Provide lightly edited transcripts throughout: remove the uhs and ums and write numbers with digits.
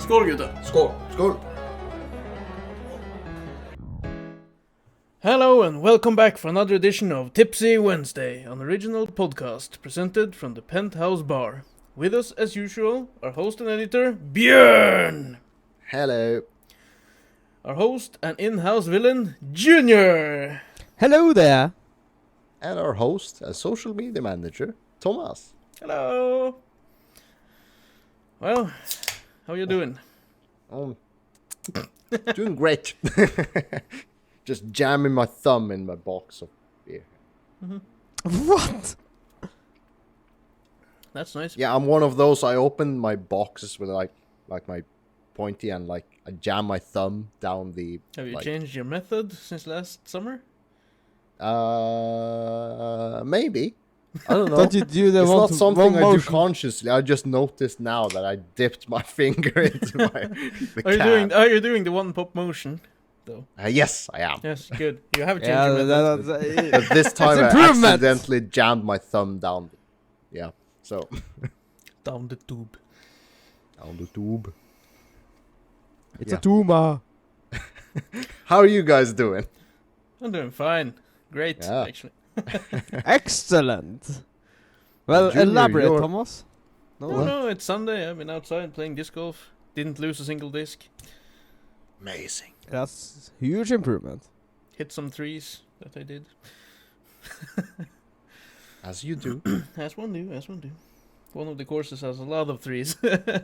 Skål gutta! Skål! Skål! Hello and welcome back for another edition of Tipsy Wednesday, an original podcast presented from the Penthouse Bar. With us, as usual, our host and editor, Björn! Hello. Our host and in-house villain, Junior! Hello there. And our host and social media manager, Thomas. Hello! Well, how you doing? Doing great. Just jamming my thumb in my box of beer. What? That's nice. Yeah, I'm one of those. I open my boxes with like my pointy and I jam my thumb down the. Have you changed your method since last summer? Maybe. I don't know. Don't you do the It's one not to something one I do motion? consciously. I just noticed now that I dipped my finger into the can. Are you doing the one pop motion, though? Yes, I am. Yes, good. You have changed Yeah, your method. But this time I improvement. accidentally jammed my thumb down. Yeah, so Down the tube. down the tube. It's Yeah. a tumor. How are you guys doing? I'm doing fine. Great, Yeah. actually. Excellent. Well, Junior, elaborate, you're- Thomas. No, it's Sunday. I've been outside playing disc golf. Didn't lose a single disc. Amazing. That's huge improvement. Hit some threes that I did. As you do. As one do. One of the courses has a lot of threes. I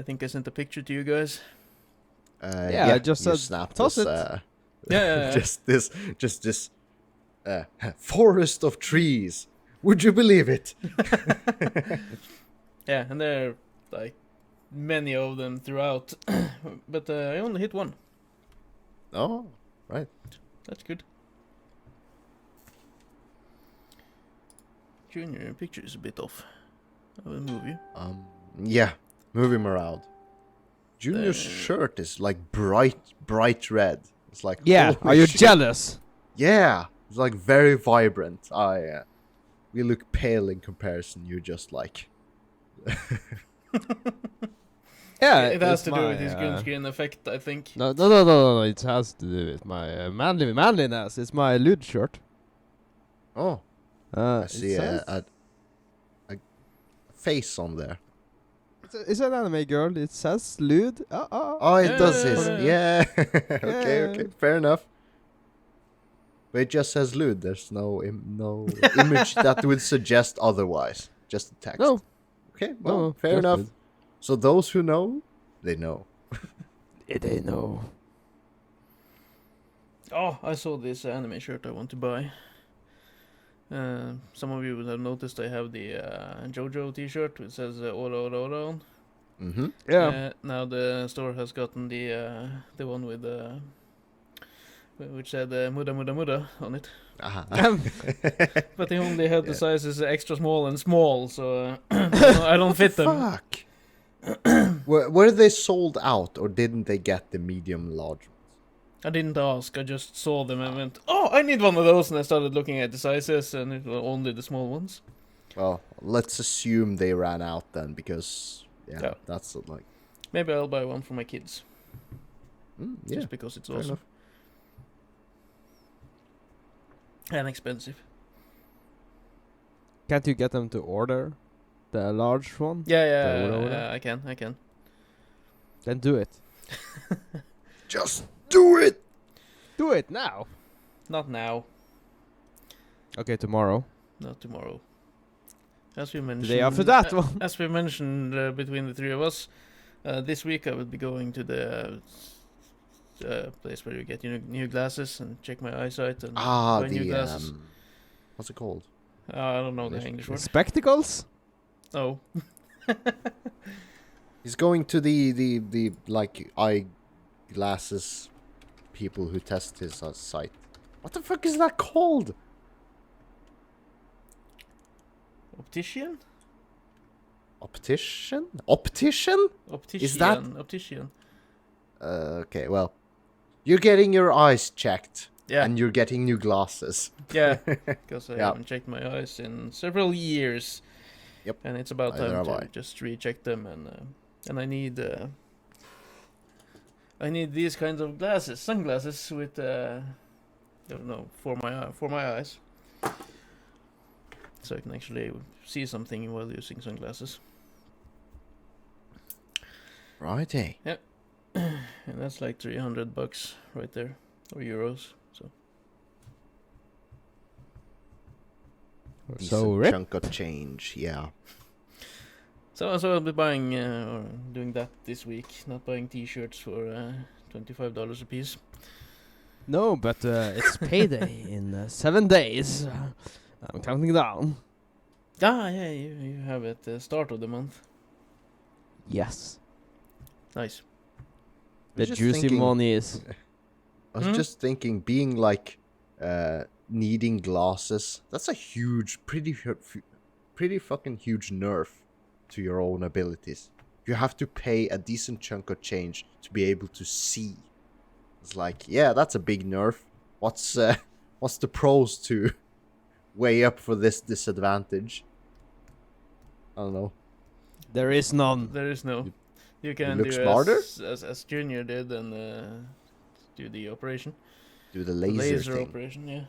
think I sent a picture to you guys. I just you said, snapped toss us, it. Yeah. just this forest of trees. Would you believe it? Yeah, and there are like many of them throughout. But I only hit one. Oh, right. That's good. Junior, your picture is a bit off. I will move you. Yeah, move him around. Junior's shirt is like bright red. It's like Yeah, holy are you shit. jealous? Yeah, it's like very vibrant. We look pale in comparison. You just like. Yeah, It has it's to do with his my, green screen effect, I think. No. It has to do with my manliness. It's my lewd shirt. Oh, I see it says- a face on there. It's an anime girl. It says lewd. Oh, it does this. Yeah. Yeah. Okay, Yeah. fair enough. But it just says lewd. There's no image that would suggest otherwise. Just the text. No. Okay, well, No, fair just enough. lewd. So those who know, they know. They know. Oh, I saw this anime shirt I want to buy. Some of you will have noticed I have the JoJo t-shirt which says Ora on. Mm-hmm. Yeah. Now the store has gotten the one with which said Muda on it. Uh-huh. But they only had the sizes extra small and small, so I don't fit them. Fuck. Were they sold out or didn't they get the medium large? I didn't ask, I just saw them and went, oh, I need one of those, and I started looking at the sizes, and it were only the small ones. Well, let's assume they ran out then, because Yeah. that's like Maybe I'll buy one for my kids, yeah. just because it's fair awesome. enough. And expensive. Can't you get them to order the large one? Yeah, Ora. I can. Then do it. Just do it. Do it now. Not now, Okay, tomorrow. not tomorrow. As we mentioned, The day after that one. As we mentioned between the three of us, this week I will be going to the place where you get your new glasses and check my eyesight and buy new glasses. What's it called? I don't know the English word. Spectacles? Oh, He's going to the like eyeglasses people who test his sight. What the fuck is that called? optician? Optician? Optician? Optician. Is that- Optician. Okay, well, you're getting your eyes checked. Yeah. And you're getting new glasses. Yeah, because I Yeah. haven't checked my eyes in several years. Yep. And it's about Neither time have to I. just recheck them and and I need these kinds of sunglasses with I don't know, for my eyes, so I can actually see something while using sunglasses. Righty. And that's like $300 right there, or euros. So Decent Rip. chunk of change, yeah. So I'll be buying or doing that this week. Not buying T-shirts for $25 a piece. No, but it's payday in 7 days. I'm counting down. Ah, yeah, you have it at the start of the month. Yes. Nice. The just juicy thinking- money is... I was just thinking, being like needing glasses, that's a huge, pretty fucking huge nerf to your own abilities. You have to pay a decent chunk of change to be able to see. It's like, yeah, that's a big nerf. What's the pros to weigh up for this disadvantage? I don't know. There is none. There is no. You can look do smarter? as Junior did and do the operation. Do the laser thing. operation, yeah.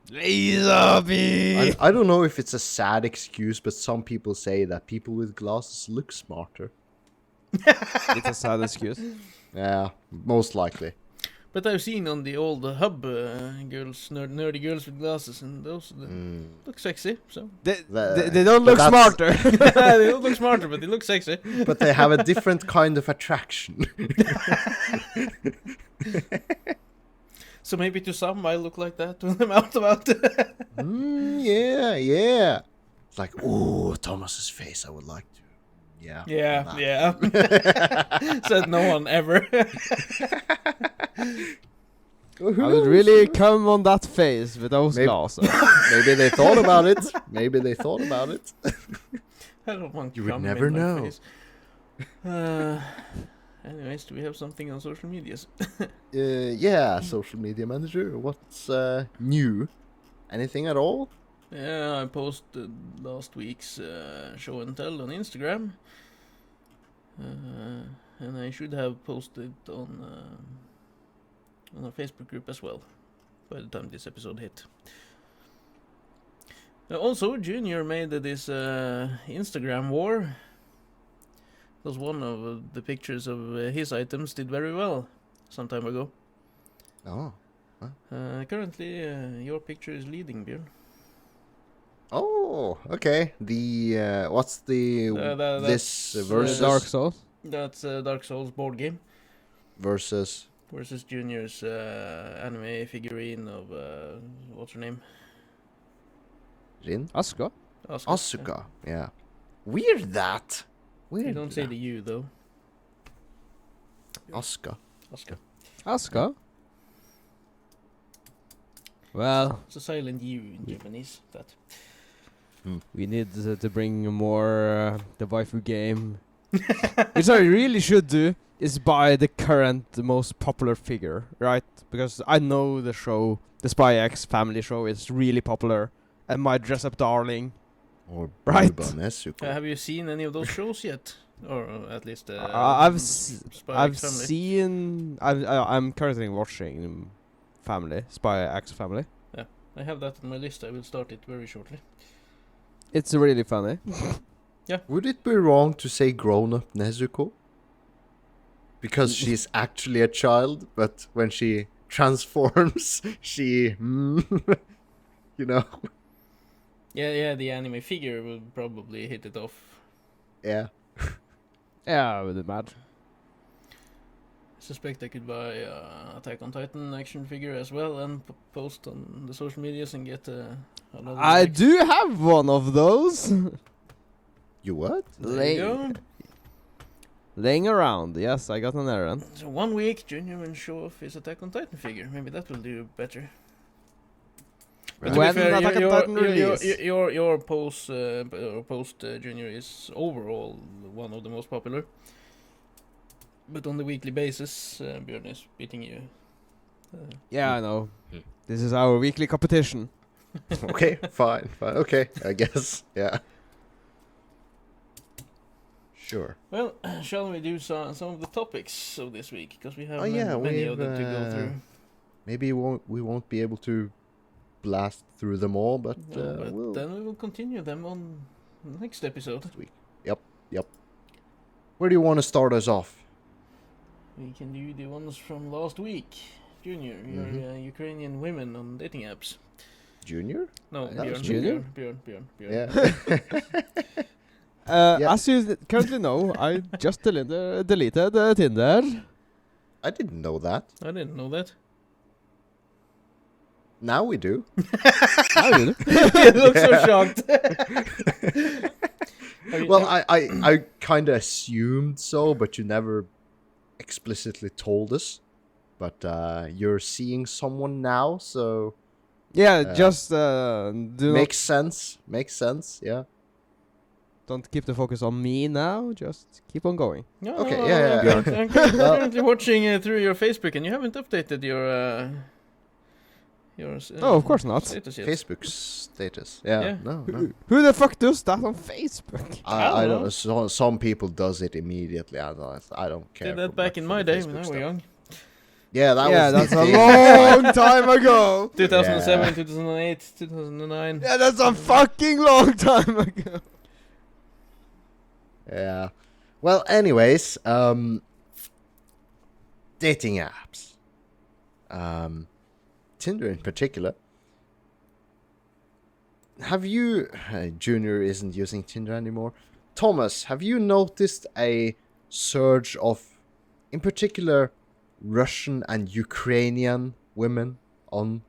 Laser beam! I don't know if it's a sad excuse, but some people say that people with glasses look smarter. It's a sad excuse. Yeah, most likely. But I've seen on the old hub girls, nerdy girls with glasses, and those look sexy. So They don't look that's- smarter. they don't look smarter, but they look sexy. But they have a different kind of attraction. So maybe to some I look like that when I'm out about. Yeah. It's like, ooh, Thomas's face. I would like to. Yeah. Yeah. Said no one ever. Well, who I would knows? really come on that face with those Maybe- glasses. Maybe they thought about it. I don't want You would cum never in my know. face. Anyways, do we have something on social medias? Yeah, social media manager. What's new? Anything at all? Yeah, I posted last week's show and tell on Instagram. And I should have posted on our Facebook group as well by the time this episode hit. Also, Junior made this Instagram war. Because one of the pictures of his items did very well some time ago. Oh. Currently, your picture is leading, Björn. Oh, okay. The what's the this that's, versus Dark Souls. That's Dark Souls board game. versus Versus Junior's anime figurine of what's her name? Rin? Asuka. Asuka. Yeah. Weird that. Weird. You don't say the U though. Asuka. Asuka. Asuka? Well, It's a silent U in Japanese. That. we need to bring more the waifu game. Which I really should do is buy the current most popular figure, right? Because I know the show, the Spy X family show, is really popular, and my dress-up darling. Or Right. Buba Nezuko. Have you seen any of those shows yet? Or at least I've Spy X Family? seen. I'm currently watching Spy X Family. I have that on my list. I will start it very shortly. It's really funny. Would it be wrong to say grown-up Nezuko? Because she's actually a child, but when she transforms, she, you know, Yeah, the anime figure will probably hit it off. yeah. Yeah, I would imagine. I suspect I could buy Attack on Titan action figure as well and post on the social medias and get another. I like. do have one of those. You what? There you go. Laying around. Yes, I got an errand. So 1 week, Junior will show off his Attack on Titan figure. Maybe that will do better. But to When be fair, Attack on Titan release? your post Junior is overall one of the most popular. But on the weekly basis, Björn is beating you. Yeah, I know. This is our weekly competition. Okay, fine. Okay, I guess. Yeah. Sure. Well, shall we do some of the topics of this week? Because we have many of we've, them to go through. Maybe we won't be able to blast through them all, but, but then we will continue them on the next episode. Next week. Yep. Where do you want to start us off? We can do the ones from last week. Junior, your Ukrainian women on dating apps. Junior? No, Junior? Björn. Yeah. As you currently know, I just deleted Tinder. I didn't know that. I didn't know that. Now we do. You look so shocked. Well, I kind of assumed so, but you never explicitly told us. But you're seeing someone now, so... Yeah, just makes sense. Makes sense, yeah. Don't keep the focus on me now, just keep on going. No, okay, no, yeah. I'm currently watching through your Facebook, and you haven't updated your oh, of course not. Status yet. Facebook status. Yeah. No. Who the fuck does that on Facebook? I don't know. Some people does it immediately. I don't care. Did that back in my day when I was young. Yeah, that's a long time ago. 2007, 2008, 2009. Yeah, that's a fucking long time ago. Yeah. Well, anyways, dating apps. Tinder in particular. Have you... Junior isn't using Tinder anymore. Thomas, have you noticed a surge of, in particular, Russian and Ukrainian women on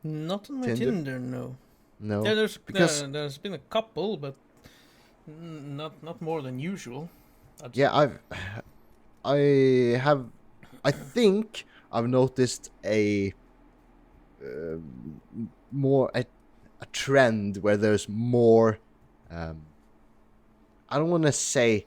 Not on my Tinder, no. No. Yeah, because there's been a couple, but not more than usual. Yeah, I think I've noticed a trend where there's more I don't want to say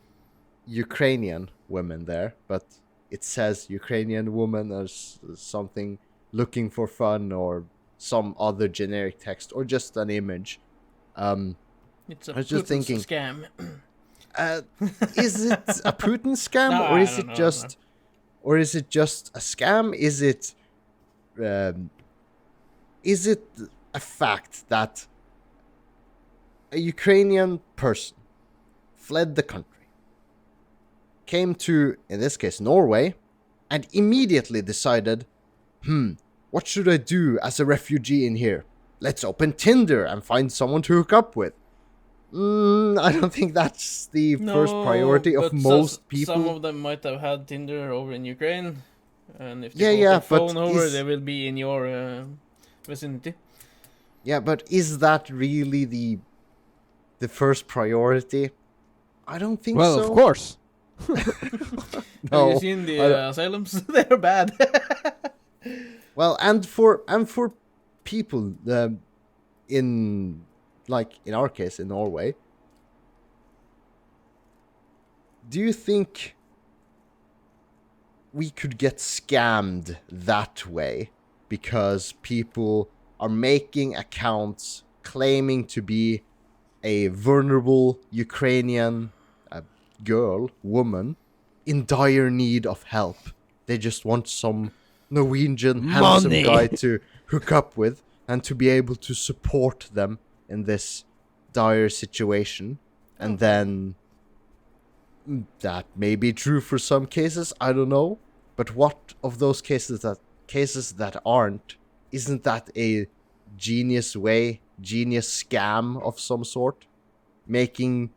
Ukrainian women there, but it says Ukrainian woman as something looking for fun or some other generic text or just an image. It's a I was just thinking, scam. Is it a Putin scam, No, or is it just a scam? Is it a fact that a Ukrainian person fled the country, came to, in this case, Norway, and immediately decided, what should I do as a refugee in here? Let's open Tinder and find someone to hook up with. I don't think that's the first priority of most people. Some of them might have had Tinder over in Ukraine, and if they brought their phone over, they will be in your vicinity. Yeah, but is that really the first priority? I don't think so. Well, of course. No, have you seen the asylums? They're bad. Well, and for people in our case in Norway, do you think we could get scammed that way because people are making accounts claiming to be a vulnerable Ukrainian woman in dire need of help? They just want some Norwegian handsome guy to hook up with and to be able to support them in this dire situation. And then that may be true for some cases, I don't know. But what of those cases that aren't, isn't that a genius scam of some sort? Making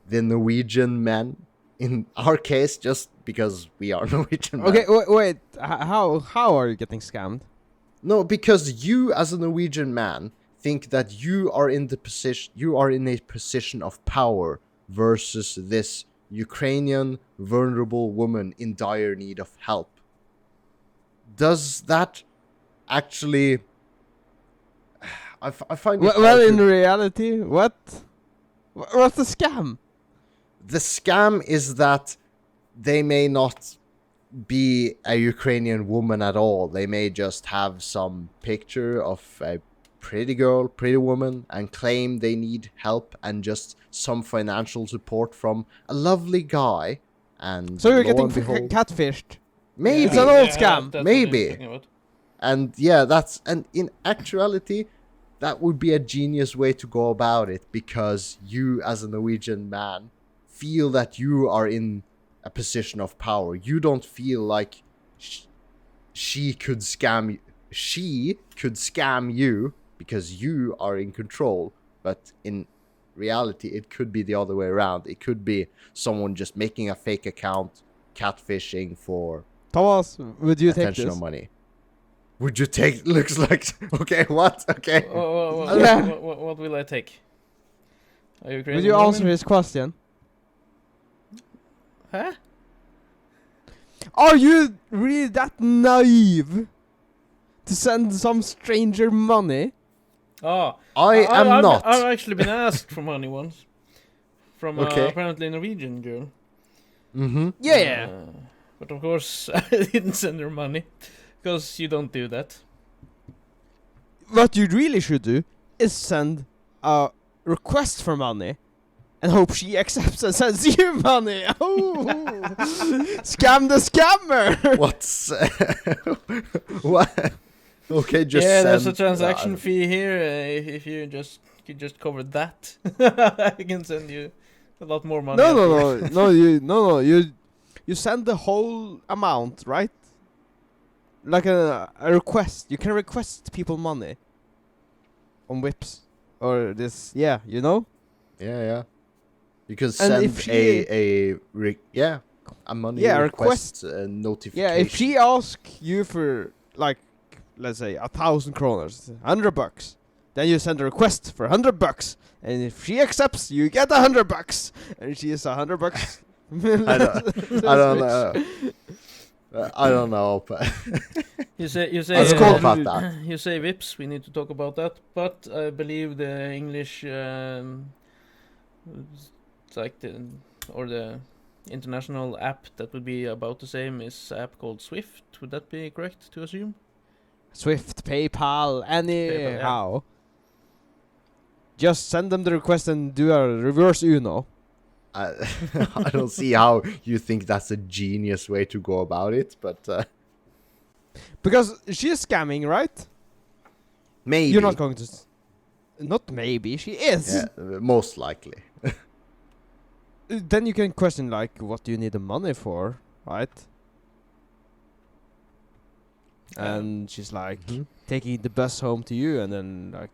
the Norwegian men, in our case, just because we are Norwegian men. Okay, wait. How are you getting scammed? No, because you as a Norwegian man think that you are in a position of power versus this Ukrainian vulnerable woman in dire need of help. Does that actually... I find it well, in reality, what's the scam? The scam is that they may not be a Ukrainian woman at all. They may just have some picture of a pretty girl, pretty woman, and claim they need help and just some financial support from a lovely guy. And so you're lo getting and behold, catfished. maybe It's an old scam. That's Maybe. what he's talking about. And yeah, and in actuality, that would be a genius way to go about it, because you as a Norwegian man feel that you are in a position of power. You don't feel like she could scam you. She could scam you because you are in control, but in reality, it could be the other way around. It could be someone just making a fake account, catfishing for Thomas, would you take attention this? or money. Would you take? Looks like okay. What? Okay. What will I take? Are you crazy? Would you answer his question? Huh? Are you really that naive to send some stranger money? Oh, I am not. I've actually been asked for money once from Okay. apparently a Norwegian girl. Mm-hmm. Yeah. But of course, I didn't send her money because you don't do that. What you really should do is send a request for money and hope she accepts and sends you money. Oh, scam the scammer. What's what? Okay, just there's a send- transaction fee here. If you could just cover that, I can send you a lot more money. No. You send the whole amount, right? Like a request. You can request people money on Whips or this. Yeah, you know. Yeah. You can And send if she- a money request. notification. Yeah, if she asks you for like, let's say 1,000 kroners, $100, then you send a request for $100, and if she accepts, you get $100, and she is $100. I don't know. I don't know, but You say let's call about that. You say Vips. We need to talk about that. But I believe the English, it's like the international app that would be about the same is an app called Swift. Would that be correct to assume? Swift, PayPal, anyhow. Just send them the request and do a reverse Uno. I don't see how you think that's a genius way to go about it, but Because she's scamming, right? maybe. You're not going to... Not maybe, she is. Yeah, most likely. Then you can question, like, what do you need the money for, right? And she's like, taking the bus home to you, and then, like,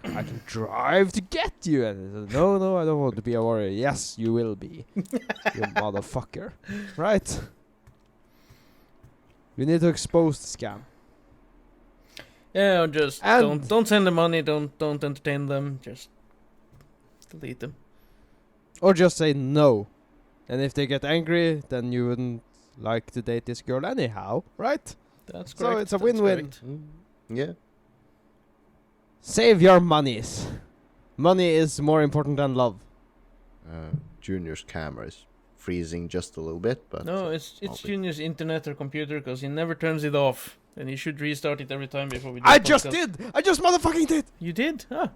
I can drive to get you. And no, I don't want to be a warrior. Yes, you will be. You motherfucker. Right? We need to expose the scam. Yeah, or just And- don't send them money. Don't entertain them. Just delete them. Or just say no. And if they get angry, then you wouldn't like to date this girl anyhow, right? That's So correct. it's a that's win-win. correct. Yeah. Save your monies. Money is more important than love. Junior's camera is freezing just a little bit, but No, it's Junior's internet or computer because he never turns it off, and he should restart it every time before we do I the just podcast. did! I just motherfucking did! You did? Ah.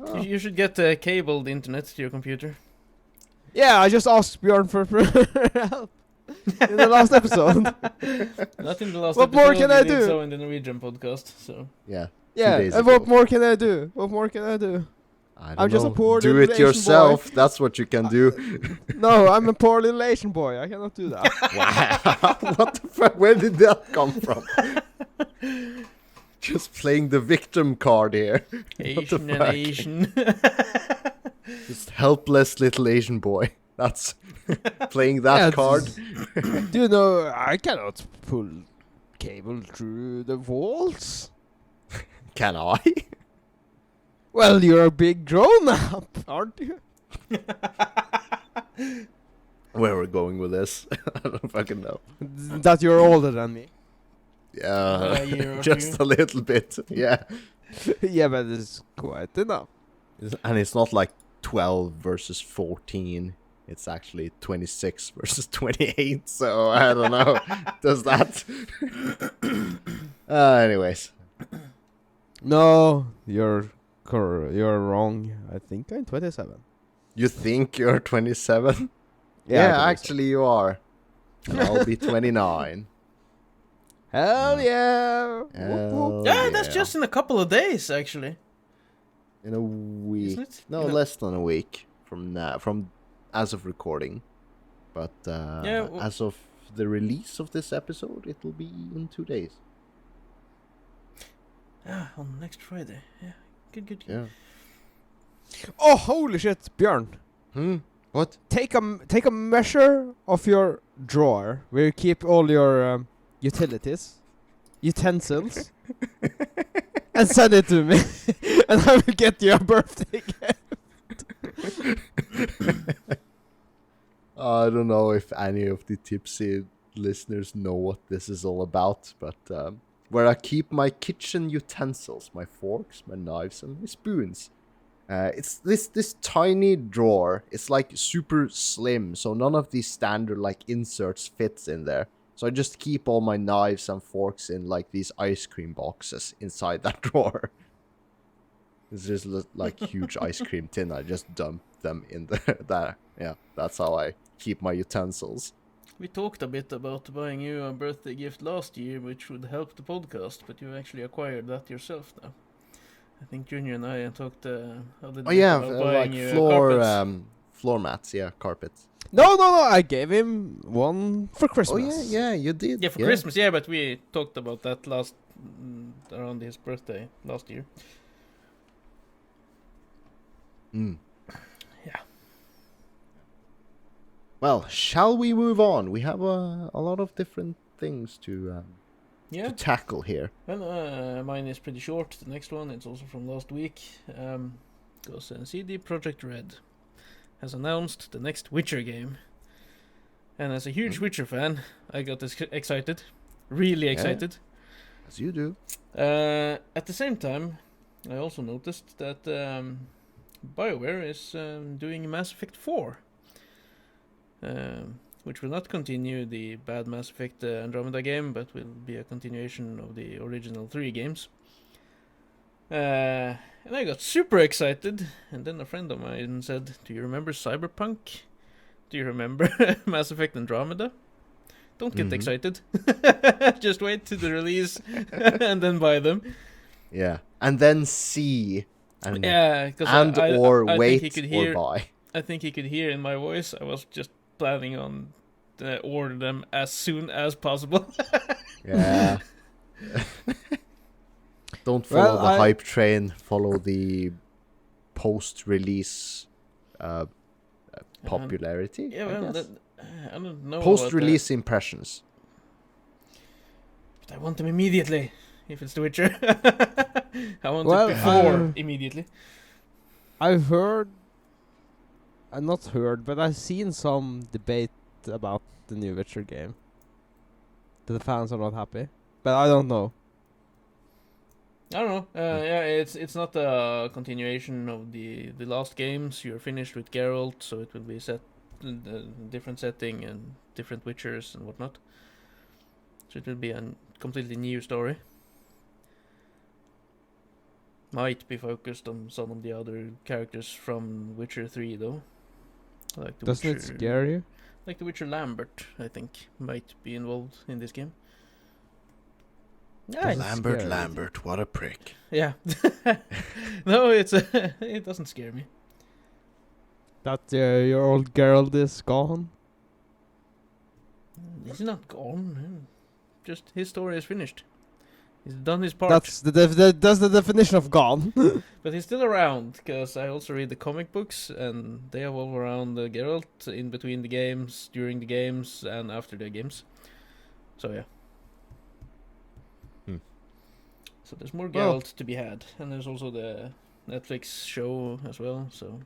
Oh. You should get cabled internet to your computer. Yeah, I just asked Bjorn for help in the last episode. Not in the last What episode. more can you I did do? So in the Norwegian podcast. So yeah. Yeah, days and what ago. more can I do? What more can I do? I don't I'm just a know. poor Do little it Asian yourself. That's what you can do. No, I'm a poor little Asian boy. I cannot do that. Wow. What the fuck? Where did that come from? Just playing the victim card here. Asian and fuck? Asian. Just helpless little Asian boy. That's playing that Yeah, card. Do you know I cannot pull cable through the walls? Can I? Well, you're a big grown-up, aren't you? Where we're going with this? I don't fucking know. That you're older than me. Yeah, A year or just two. a little bit. Yeah, Yeah, but it's quite enough. and it's not like 12 versus 14. It's actually 26 versus 28. So I don't know. Does that? Anyways, No, you're wrong. I think I'm 27. You think you're 27? Yeah, Yeah, actually you are. And I'll be 29. Hell yeah! Hell Yeah, that's just in a couple of days, actually. In a week. Isn't it? No, less than a week from now, from as of recording. But as of the release of this episode, it will be in 2 days. Yeah, on next Friday. Yeah, good. Yeah. Oh, holy shit, Björn! What? Take a measure of your drawer where you keep all your utensils, and send it to me, and I will get you a birthday gift. I don't know if any of the tipsy listeners know what this is all about, but where I keep my kitchen utensils, my forks, my knives, and my spoons. It's this tiny drawer. It's like super slim, so none of these standard like inserts fits in there. So I just keep all my knives and forks in like these ice cream boxes inside that drawer. It's just like huge ice cream tin. I just dump them in there. Yeah, that's how I keep my utensils. We talked a bit about buying you a birthday gift last year, which would help the podcast, but you actually acquired that yourself now. I think Junior and I talked about buying you floor mats, carpets. No, I gave him one for Christmas. Oh yeah, you did. Yeah, for Christmas, but we talked about that around his birthday last year. Yeah. Well, shall we move on? We have a lot of different things to tackle here. Well, mine is pretty short. The next one, it's also from last week. Goes CD Projekt Red has announced the next Witcher game. And as a huge Witcher fan, I got excited. Really excited. As you do. At the same time, I also noticed that BioWare is doing Mass Effect 4. Which will not continue the bad Mass Effect Andromeda game, but will be a continuation of the original 3 games. And I got super excited, and then a friend of mine said, "Do you remember Cyberpunk? Do you remember Mass Effect Andromeda? Don't get excited. Just wait to the release and then buy them." Yeah, and then see. And because I wait think he could hear, or buy. I think he could hear in my voice. I was just planning on order them as soon as possible. Yeah. Don't follow the hype train. Follow the post-release popularity. Yeah, I don't know. Post-release impressions. But I want them immediately. If it's The Witcher, I want it before immediately. I've heard. Not heard, but I've seen some debate about the new Witcher game. The fans are not happy, but I don't know. I don't know. It's not a continuation of the last games. You're finished with Geralt, so it will be set in a different setting and different Witchers and whatnot. So it will be a completely new story. Might be focused on some of the other characters from Witcher 3, though. Like the Doesn't it scare you? Like the Witcher Lambert, I think, might be involved in this game. Yeah, Lambert, what a prick. Yeah. No, it doesn't scare me. That your old Geralt is gone? He's not gone. Just his story is finished. He's done his part. That's the definition of gone. But he's still around, because I also read the comic books, and they evolve around Geralt in between the games, during the games, and after the games. So yeah. So there's more Geralt to be had, and there's also the Netflix show as well. So.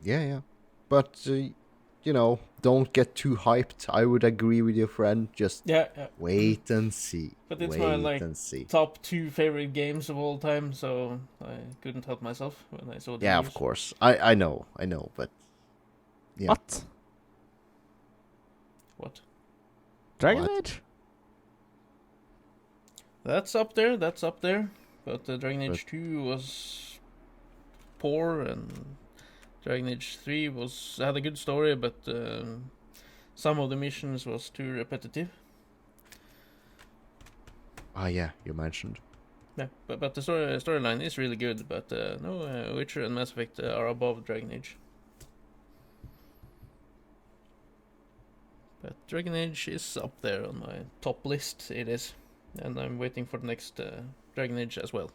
Yeah. But don't get too hyped. I would agree with your friend. Just wait and see. But it's my top 2 favorite games of all time, so I couldn't help myself when I saw the news. Of course. I know, but yeah. What? Dragon Age? That's up there. But Dragon Age 2 was poor, and Dragon Age 3 had a good story, but some of the missions was too repetitive. Ah, yeah, you mentioned. Yeah, but the storyline is really good. But no, Witcher and Mass Effect are above Dragon Age. But Dragon Age is up there on my top list. It is, and I'm waiting for the next Dragon Age as well.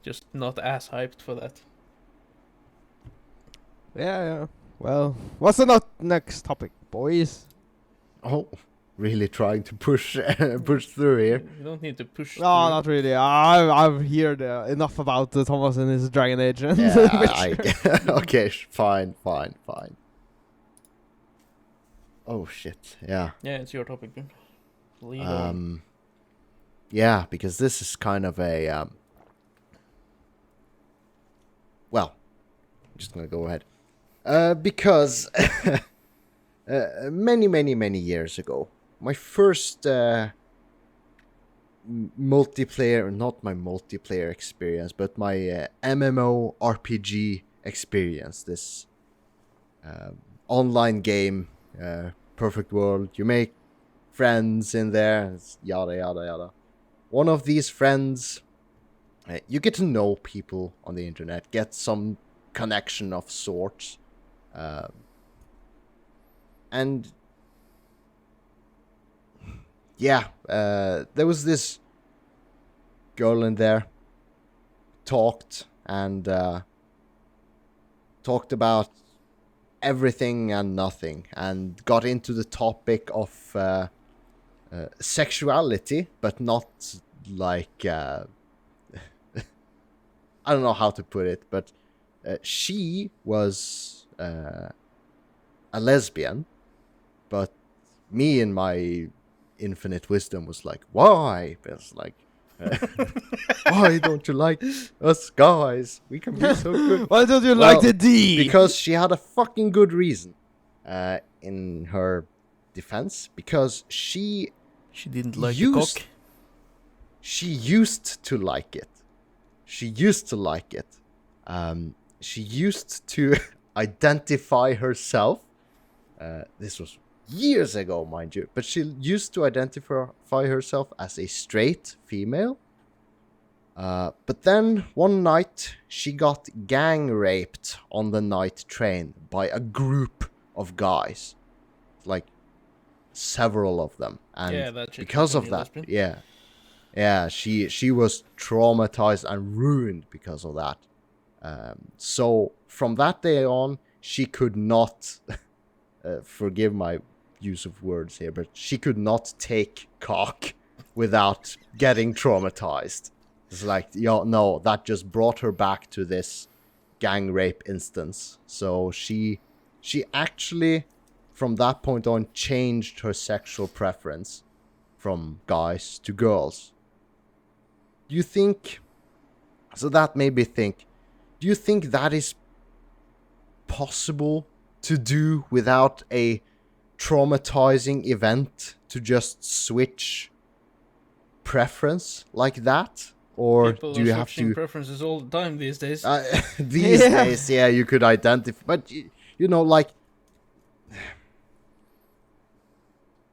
Just not as hyped for that. Yeah. Well, what's the next topic, boys? Oh, really trying to push through here. You don't need to push. No, through. not really. I've heard enough about Thomas and his Dragon Age. And Yeah, okay, fine. Oh shit, yeah. Yeah, it's your topic, Björn. Lead on. Yeah, because this is kind of a well, I'm just gonna go ahead. Because many years ago, my first multiplayer, not my multiplayer experience, but my MMO RPG experience, this online game, perfect world, you make friends in there, it's yada yada yada. One of these friends, you get to know people on the internet, get some connection of sorts, and yeah, there was this girl in there, talked about everything and nothing, and got into the topic of sexuality, but not like I don't know how to put it, but she was a lesbian, but me in my infinite wisdom was like, why? It's like, why don't you like us guys? We can be so good. Why don't you like the D? Because she had a fucking good reason in her defense. Because she didn't like the cock. She used to like it. She used to identify herself. This was years ago, mind you, but she used to identify herself as a straight female. But then one night she got gang raped on the night train by a group of guys, like several of them, and because of that, she was traumatized and ruined because of that. So from that day on, she could not forgive my use of words here, but she could not take cock without getting traumatized. It's like, no, that just brought her back to this gang rape instance. So she actually, from that point on, changed her sexual preference from guys to girls. Do you think... So that made me think, do you think that is possible to do without a traumatizing event, to just switch preference like that? Or people do you are have switching to preferences all the time these days? these days, yeah, you could identify, but you know, like,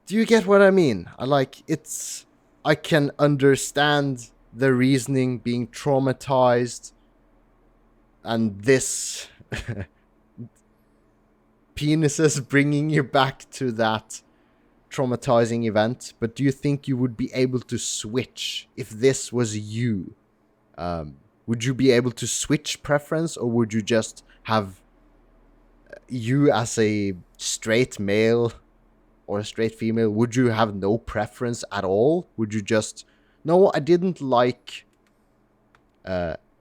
do you get what I mean? I can understand the reasoning, being traumatized, and this penises bringing you back to that traumatizing event, but do you think you would be able to switch if this was you? Would you be able to switch preference, or would you just have you as a straight male or a straight female, would you have no preference at all? Would you just, no, I didn't like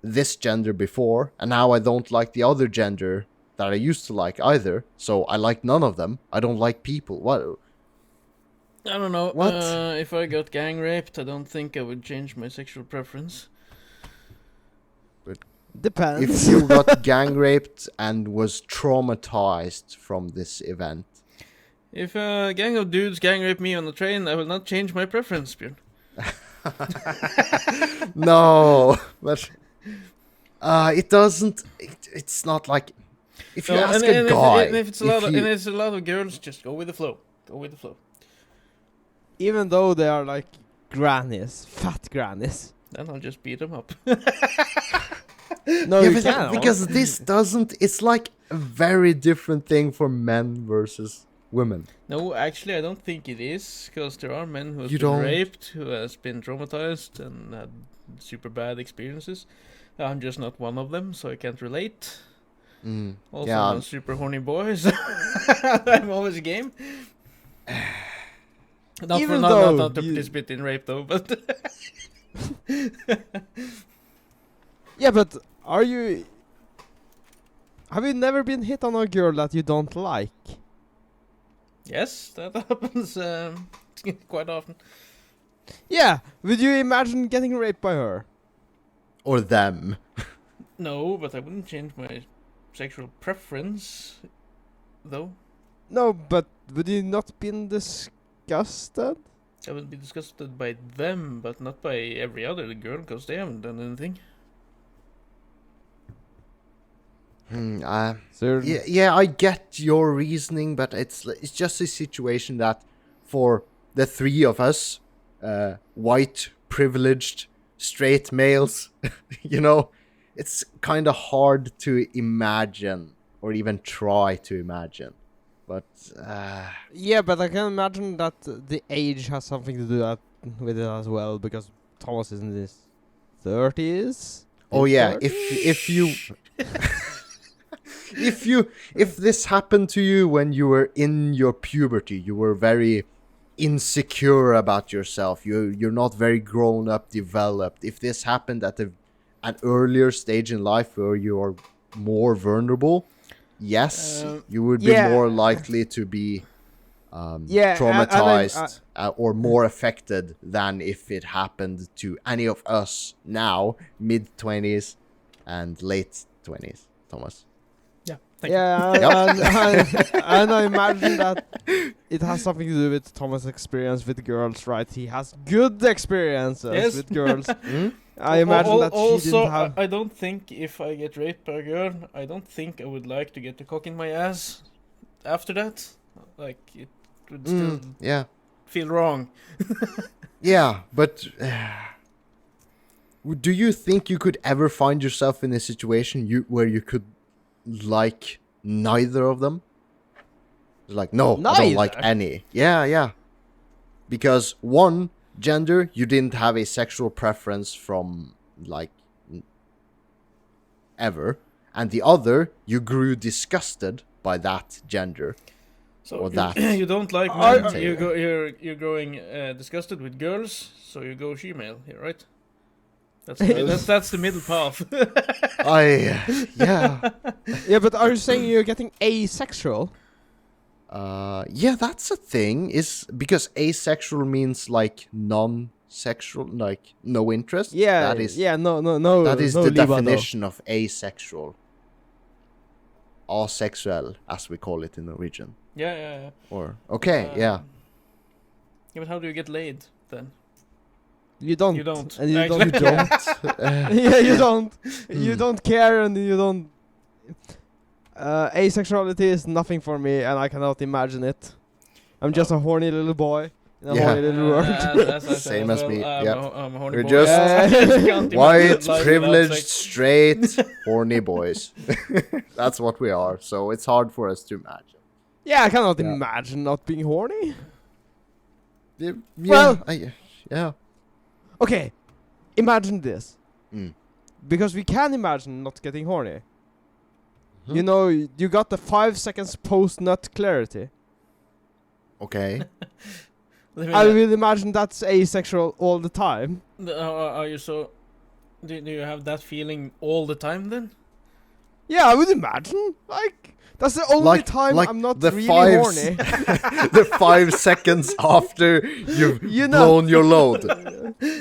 this gender before, and now I don't like the other gender that I used to like either, so I like none of them. I don't like people. What? I don't know. What? If I got gang raped, I don't think I would change my sexual preference. But depends. If you got gang raped and was traumatized from this event, If a gang of dudes gang rape me on the train, I will not change my preference, Björn. No, but it doesn't. It's not like if you ask a guy. If it's a lot of girls, just go with the flow. Go with the flow. Even though they are like grannies, fat grannies. Then I'll just beat them up. No, you can't. Because this doesn't. It's like a very different thing for men versus women. No, actually, I don't think it is, because there are men who have been don't- raped, who has been traumatized and had super bad experiences. I'm just not one of them, so I can't relate. Also, Yeah. I'm a super horny boy, so I'm always game. Not Even not though to you- participate in rape, though, but... Yeah, but are you... Have you never been hit on a girl that you don't like? Yes, that happens quite often. Yeah, would you imagine getting raped by her? Or them. No, but I wouldn't change my sexual preference, though. No, but would you not been disgusted? I would be disgusted by them, but not by every other girl, because they haven't done anything. So Yeah, I get your reasoning, but it's just a situation that for the three of us, white, privileged, straight males, you know, it's kind of hard to imagine or even try to imagine. But yeah, but I can imagine that the age has something to do that with it as well, because Thomas is in his 30s. oh yeah, 30s? if if this happened to you when you were in your puberty, you were very insecure about yourself. You're not very grown up, developed. If this happened at an earlier stage in life where you are more vulnerable, yes, you would be yeah. more likely to be Yeah, traumatized or more affected than if it happened to any of us now, mid-20s and late 20s, Thomas. Yeah, thank you. Yeah, and I imagine that it has something to do with Thomas' experience with girls, right? He has good experiences Yes. with girls. Mm? I imagine that also, she didn't have... I don't think if I get raped by a girl, I don't think I would like to get the cock in my ass after that. Like, it would still Yeah. feel wrong. Yeah, but do you think you could ever find yourself in a situation where you could like neither of them? Like, no, I don't like Neither? any. Yeah. Because one, gender, you didn't have a sexual preference from, like, ever. And the other, you grew disgusted by that gender. So Or you, that. you don't like Are- men. You're growing disgusted with girls, so you go she-male here, right? That's the middle path. Yeah. Yeah, but are you saying you're getting asexual? Yeah, that's a thing. Is because asexual means like non-sexual, like no interest. Yeah, that is. no. That is no the libido. definition of asexual. Asexual, as we call it in Norwegian. Yeah. Or okay, yeah. Yeah, but how do you get laid then? You don't. You don't. And you Actually. don't. Yeah, you don't. You don't care, and you don't. Asexuality is nothing for me, and I cannot imagine it. I'm just a horny little boy in a Yeah. horny little world. As I said Same as well, me, I'm yeah. I'm a horny We're boy. just Can't imagine White, life privileged, without sex. straight, horny boys. That's what we are. So it's hard for us to imagine. Yeah, I cannot Yeah. imagine not being horny. Yeah, Well- yeah. Okay, imagine this. Mm. Because we can imagine not getting horny. Mhm. You know, you got the 5 seconds post-nut clarity. Okay. I will imagine that's asexual all the time. Are you so? Do you have that feeling all the time then? Yeah, I would imagine. Like, that's the only time I'm not the really 5 horny. the 5 seconds after you've You know. blown your load.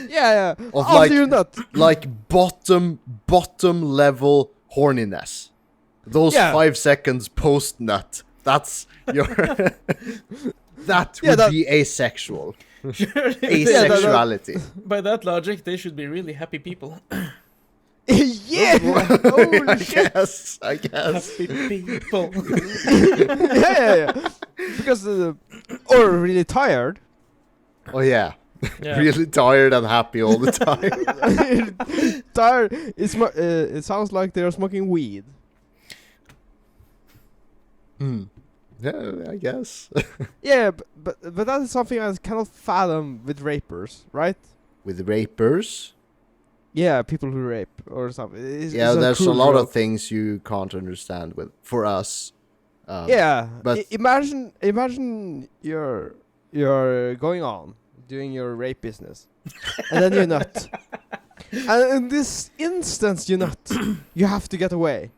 Yeah. Of After like- you're nut. Like bottom level horniness. Those Yeah. 5 seconds post nut. That's your. That would be asexual. Asexuality. By that logic, they should be really happy people. Yeah. Holy shit. I guess. Happy people. Yeah. Because or really tired. Oh yeah. Yeah. Really tired and happy all the time. Tired. It sounds like they're smoking weed. Yeah, I guess. Yeah, but that is something I cannot fathom with rapers, right? With rapers. Yeah, people who rape or something. Yeah, there's a cruel lot joke. of things you can't understand with for us. Yeah, but imagine you're going on doing your rape business, and then you nut, and in this instance you nut, you have to get away.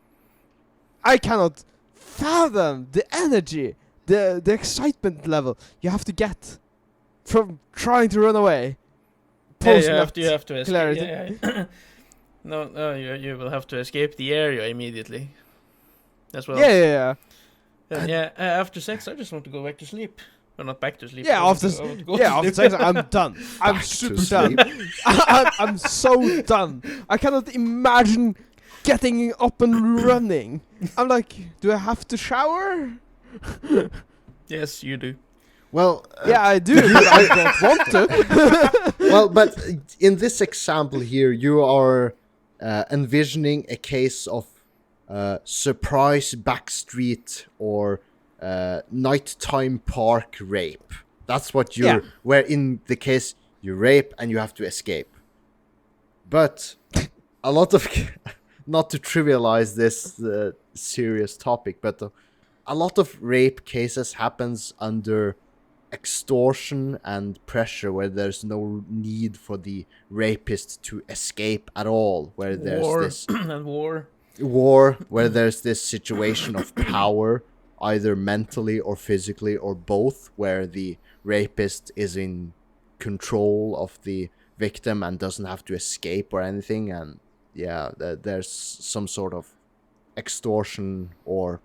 I cannot fathom the energy, the excitement level you have to get from trying to run away. Yeah, Post-nut you have to escape. clarity. Yeah. No, you will have to escape the area immediately. As well. Yeah. And after sex, I just want to go back to sleep. Or not back to sleep. Yeah, I want after to- I want to go yeah, to after sleep. sex, I'm done. I'm Back to super done. sleep. I'm so done. I cannot imagine getting up and running. I'm like, do I have to shower? Yes, you do. Well, Yeah, I do. But I don't want to. well, but in this example here, you are envisioning a case of surprise backstreet or nighttime park rape. That's what you're. Yeah. Where in the case you rape and you have to escape. But a lot of, not to trivialize this serious topic, but a lot of rape cases happens under extortion and pressure, where there's no need for the rapist to escape at all, where there's War this and war, where there's this situation of power, either mentally or physically or both, where the rapist is in control of the victim and doesn't have to escape or anything. And yeah, there's some sort of extortion or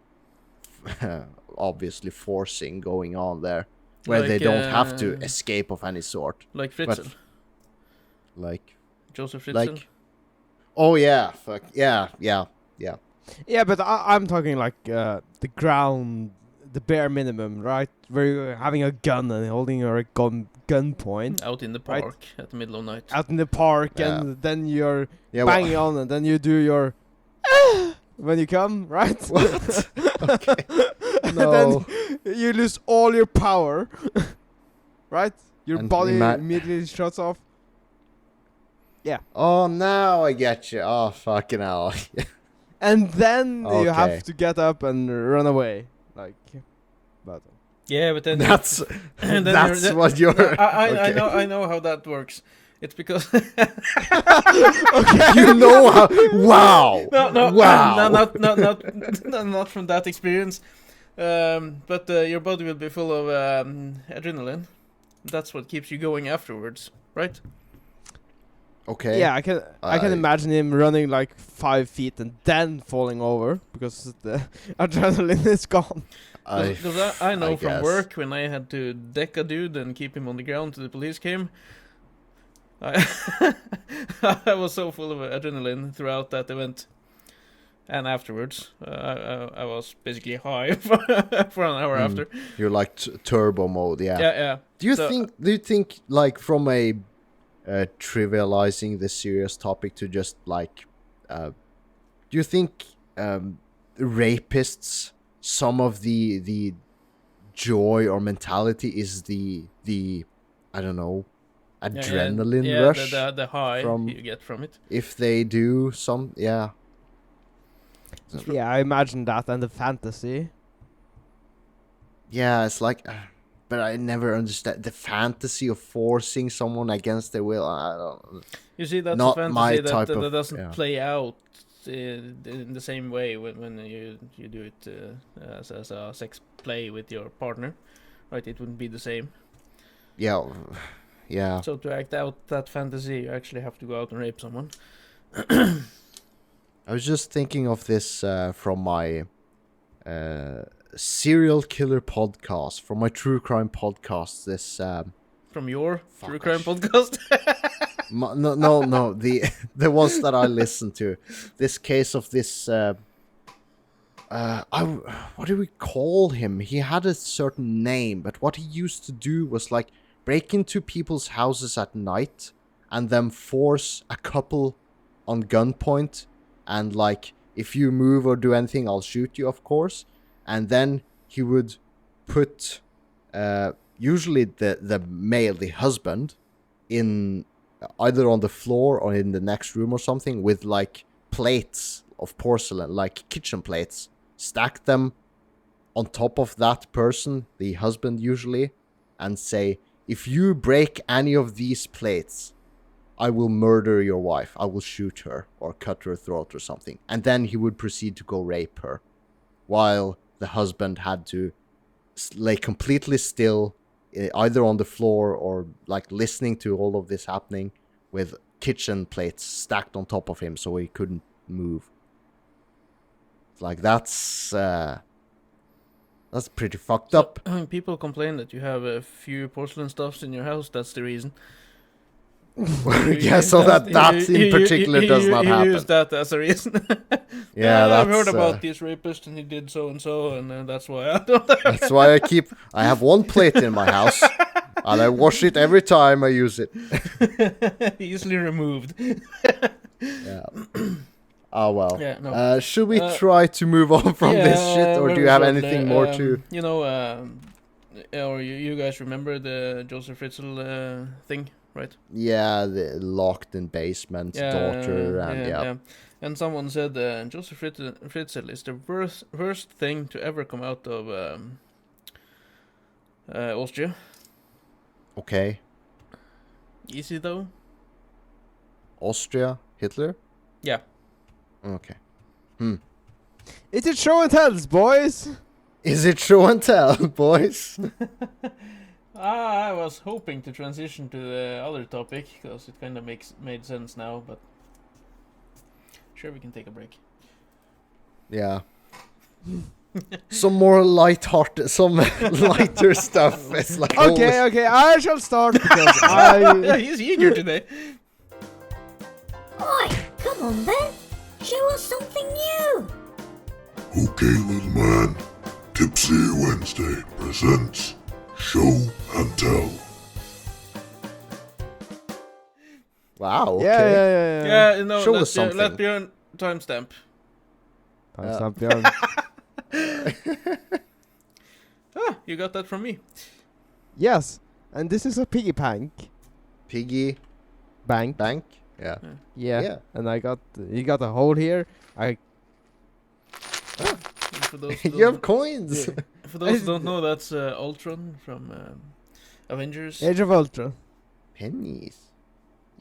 obviously forcing going on there, where they Like, don't have to escape of any sort. like Fritzl. Like, Joseph Fritzl. like, oh yeah, fuck, yeah. Yeah, but I'm talking like the ground, the bare minimum, right? Where you're having a gun and holding your gun point Out in the Right. park at the middle of night. out in the park, Yeah. and then you're Yeah, banging on, and then you do your when you come, right? What? Okay. And No. then you lose all your power, right? Your And body ima- immediately shuts off. Oh, now I get you. Oh, fucking hell. And then you Okay. have to get up and run away. Like, but Yeah, but then That's and then that's you're- what you're. I okay. I know how that works. It's because You know how? Wow. no Wow. not from that experience. But your body will be full of adrenaline. That's what keeps you going afterwards, right? Okay. yeah, I can I- imagine him running like 5 feet and then falling over because the adrenaline is gone. Because I know from guess. work when I had to deck a dude and keep him on the ground till the police came. I I was so full of adrenaline throughout that event, and afterwards, I was basically high for an hour after. You're like turbo mode. Yeah. Yeah. Do you So- think like from a trivializing the serious topic to just like do you think rapists, some of the joy or mentality is the I don't know, adrenaline rush the high from- you get from it. if they do some Yeah, I imagine that and the fantasy. yeah, it's like but I never understand the fantasy of forcing someone against their will. I don't. You see, that's Not a my fantasy type that of- doesn't yeah. play out in the same way when you do it as a sex play with your partner, right? It wouldn't be the same. Yeah. So to act out that fantasy, you actually have to go out and rape someone. I was just thinking of this from my serial killer podcast, from my true crime podcast. This From your Fuck, true crime podcast. no, the ones that I listen to. This case of this. What do we call him? He had a certain name, but what he used to do was like break into people's houses at night and then force a couple on gunpoint, and like, if you move or do anything, I'll shoot you, of course. And then he would put usually the male, the husband, in either on the floor or in the next room or something, with like plates of porcelain, like kitchen plates, stack them on top of that person, the husband usually, and say, if you break any of these plates, I will murder your wife. I will shoot her or cut her throat or something. And then he would proceed to go rape her, while the husband had to lay completely still, either on the floor or like listening to all of this happening, with kitchen plates stacked on top of him so he couldn't move. Like, that's pretty fucked up. People complain that you have a few porcelain stuffs in your house. That's the reason. Yeah, so that in particular does not happen. You use that as a reason. Yeah, I've heard about this rapist and he did so and so, and that's why I don't. That's why I have one plate in my house, and I wash it every time I use it. Easily removed. Yeah. Oh well. Yeah, no. Should we try to move on from this shit, or do you have anything more to? You know, or you guys remember the Joseph Fritzl thing, right? Yeah, the locked in basement daughter, and yeah. And someone said Joseph Fritzl is the worst thing to ever come out of Austria. Okay. Easy though. Austria, Hitler. Yeah. Okay. Is it show and tells, boys? Is it show and tell, boys? I was hoping to transition to the other topic because it kind of made sense now, but sure, we can take a break. Yeah. Some more light-hearted, some lighter stuff. It's like Okay, I shall start because He's eager today. Oi, come on then. Show us something new. Okay, little man. Tipsy Wednesday presents Show and Tell. Wow. Okay. Yeah. No, Show us something. let Björn timestamp. Björn. You got that from me. Yes, and this is a piggy bank. Piggy Bank. Yeah. Yeah. And you got a hole here. For those who You have don't, coins. for those who don't know, that's Ultron from Avengers. Age of Ultron. Pennies.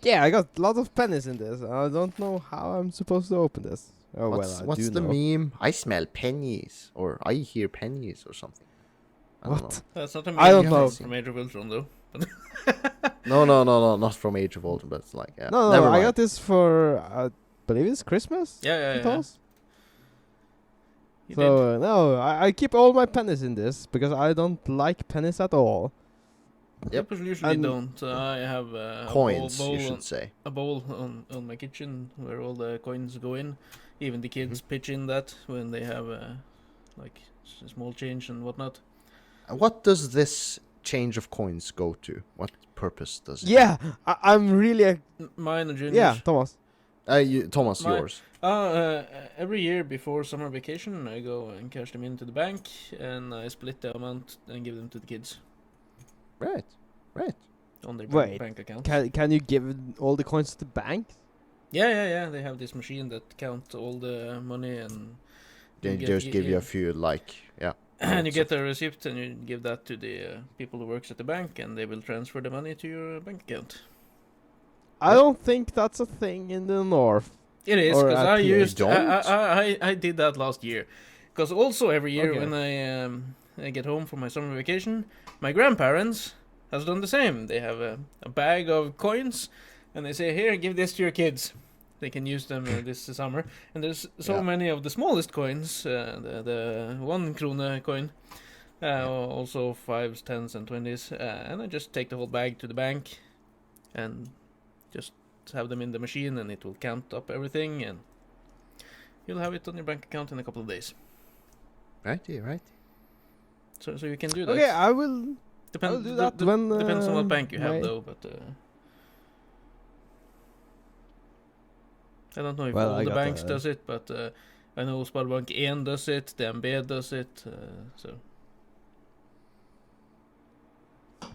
Yeah, I got a lot of pennies in this. I don't know how I'm supposed to open this. Oh, What's well, I do the know. meme? I smell pennies, or I hear pennies, or something. I don't What? That's not a I don't meme know. from Age of Ultron though. know. No, not from Age of Ultron, but it's like, yeah. No, Never I mind. got this for, I believe it's Christmas? Yeah. It was? You did. So, no, I keep all my pennies in this because I don't like pennies at all. Yep. People usually And- don't. I have Coins, a bowl, you should say. a bowl on my kitchen where all the coins go in. Even the kids pitch in that when they have like small change and whatnot. And what does this change of coins go to? What purpose does it? Yeah, I'm really... Mine and Junior's. Yeah, Thomas. Thomas, My- yours. Every year before summer vacation, I go and cash them into the bank, and I split the amount and give them to the kids Right. on their Wait, bank account. Can you give all the coins to the bank? Yeah. They have this machine that counts all the money, and They just give you a few, like, yeah. and you get a receipt, and you give that to the people who works at the bank, and they will transfer the money to your bank account. I don't think that's a thing in the north. It is, Or because at I the- used You don't? I did that last year. Because also every year Okay. when I get home from my summer vacation, my grandparents has done the same. They have a bag of coins, and they say, "Here, give this to your kids." they can use them this summer. And there's so many of the smallest coins, the 1 krone coin, also 5s, 10s, and 20s. And I just take the whole bag to the bank and just have them in the machine, and it will count up everything, and you'll have it on your bank account in a couple of days. Righty. So you can do that. Okay, I will do that when... Depends on what bank you have, though, but... I don't know if all the banks does it, but I know Sparebank 1 does it, DNB does it, so...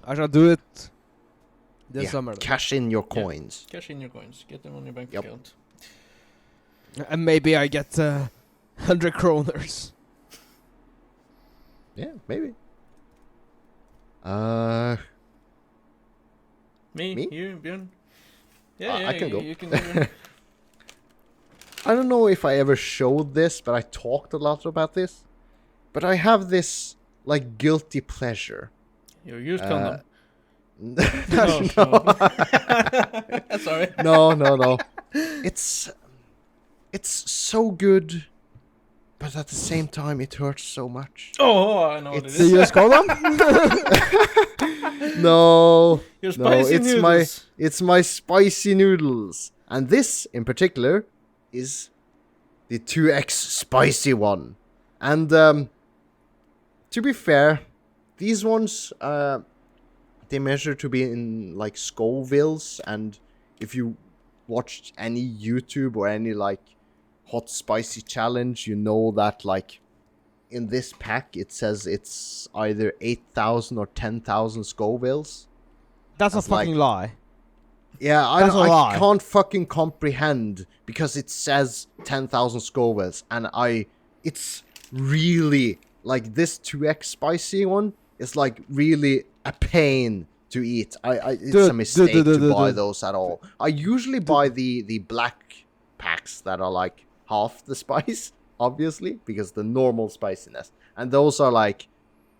I shall do it this summer. Cash in your coins. Cash in your coins. Get them on your bank account. And maybe I get 100 kroners. Yeah, maybe. Me? You, Björn? Yeah, I can go. You can go, Björn. I don't know if I ever showed this, but I talked a lot about this. But I have this, like, guilty pleasure. Your used condom. No. Sorry. No. It's so good, but at the same time it hurts so much. Oh, I know what it is. The US condom? No. Your spicy noodles. It's my spicy noodles. And this, in particular, is the 2X spicy one. And, to be fair, these ones, they measure to be in, like, Scovilles, and if you watched any YouTube or any, like, hot spicy challenge, you know that, like, in this pack, it says it's either 8,000 or 10,000 Scovilles. That's a fucking lie. Yeah, lie. I can't fucking comprehend, because it says 10,000 Scovilles, and it's really, like, this 2X spicy one is, like, really a pain to eat. It's a mistake to buy those at all. I usually buy the black packs that are, like, half the spice, obviously, because the normal spiciness. And those are, like,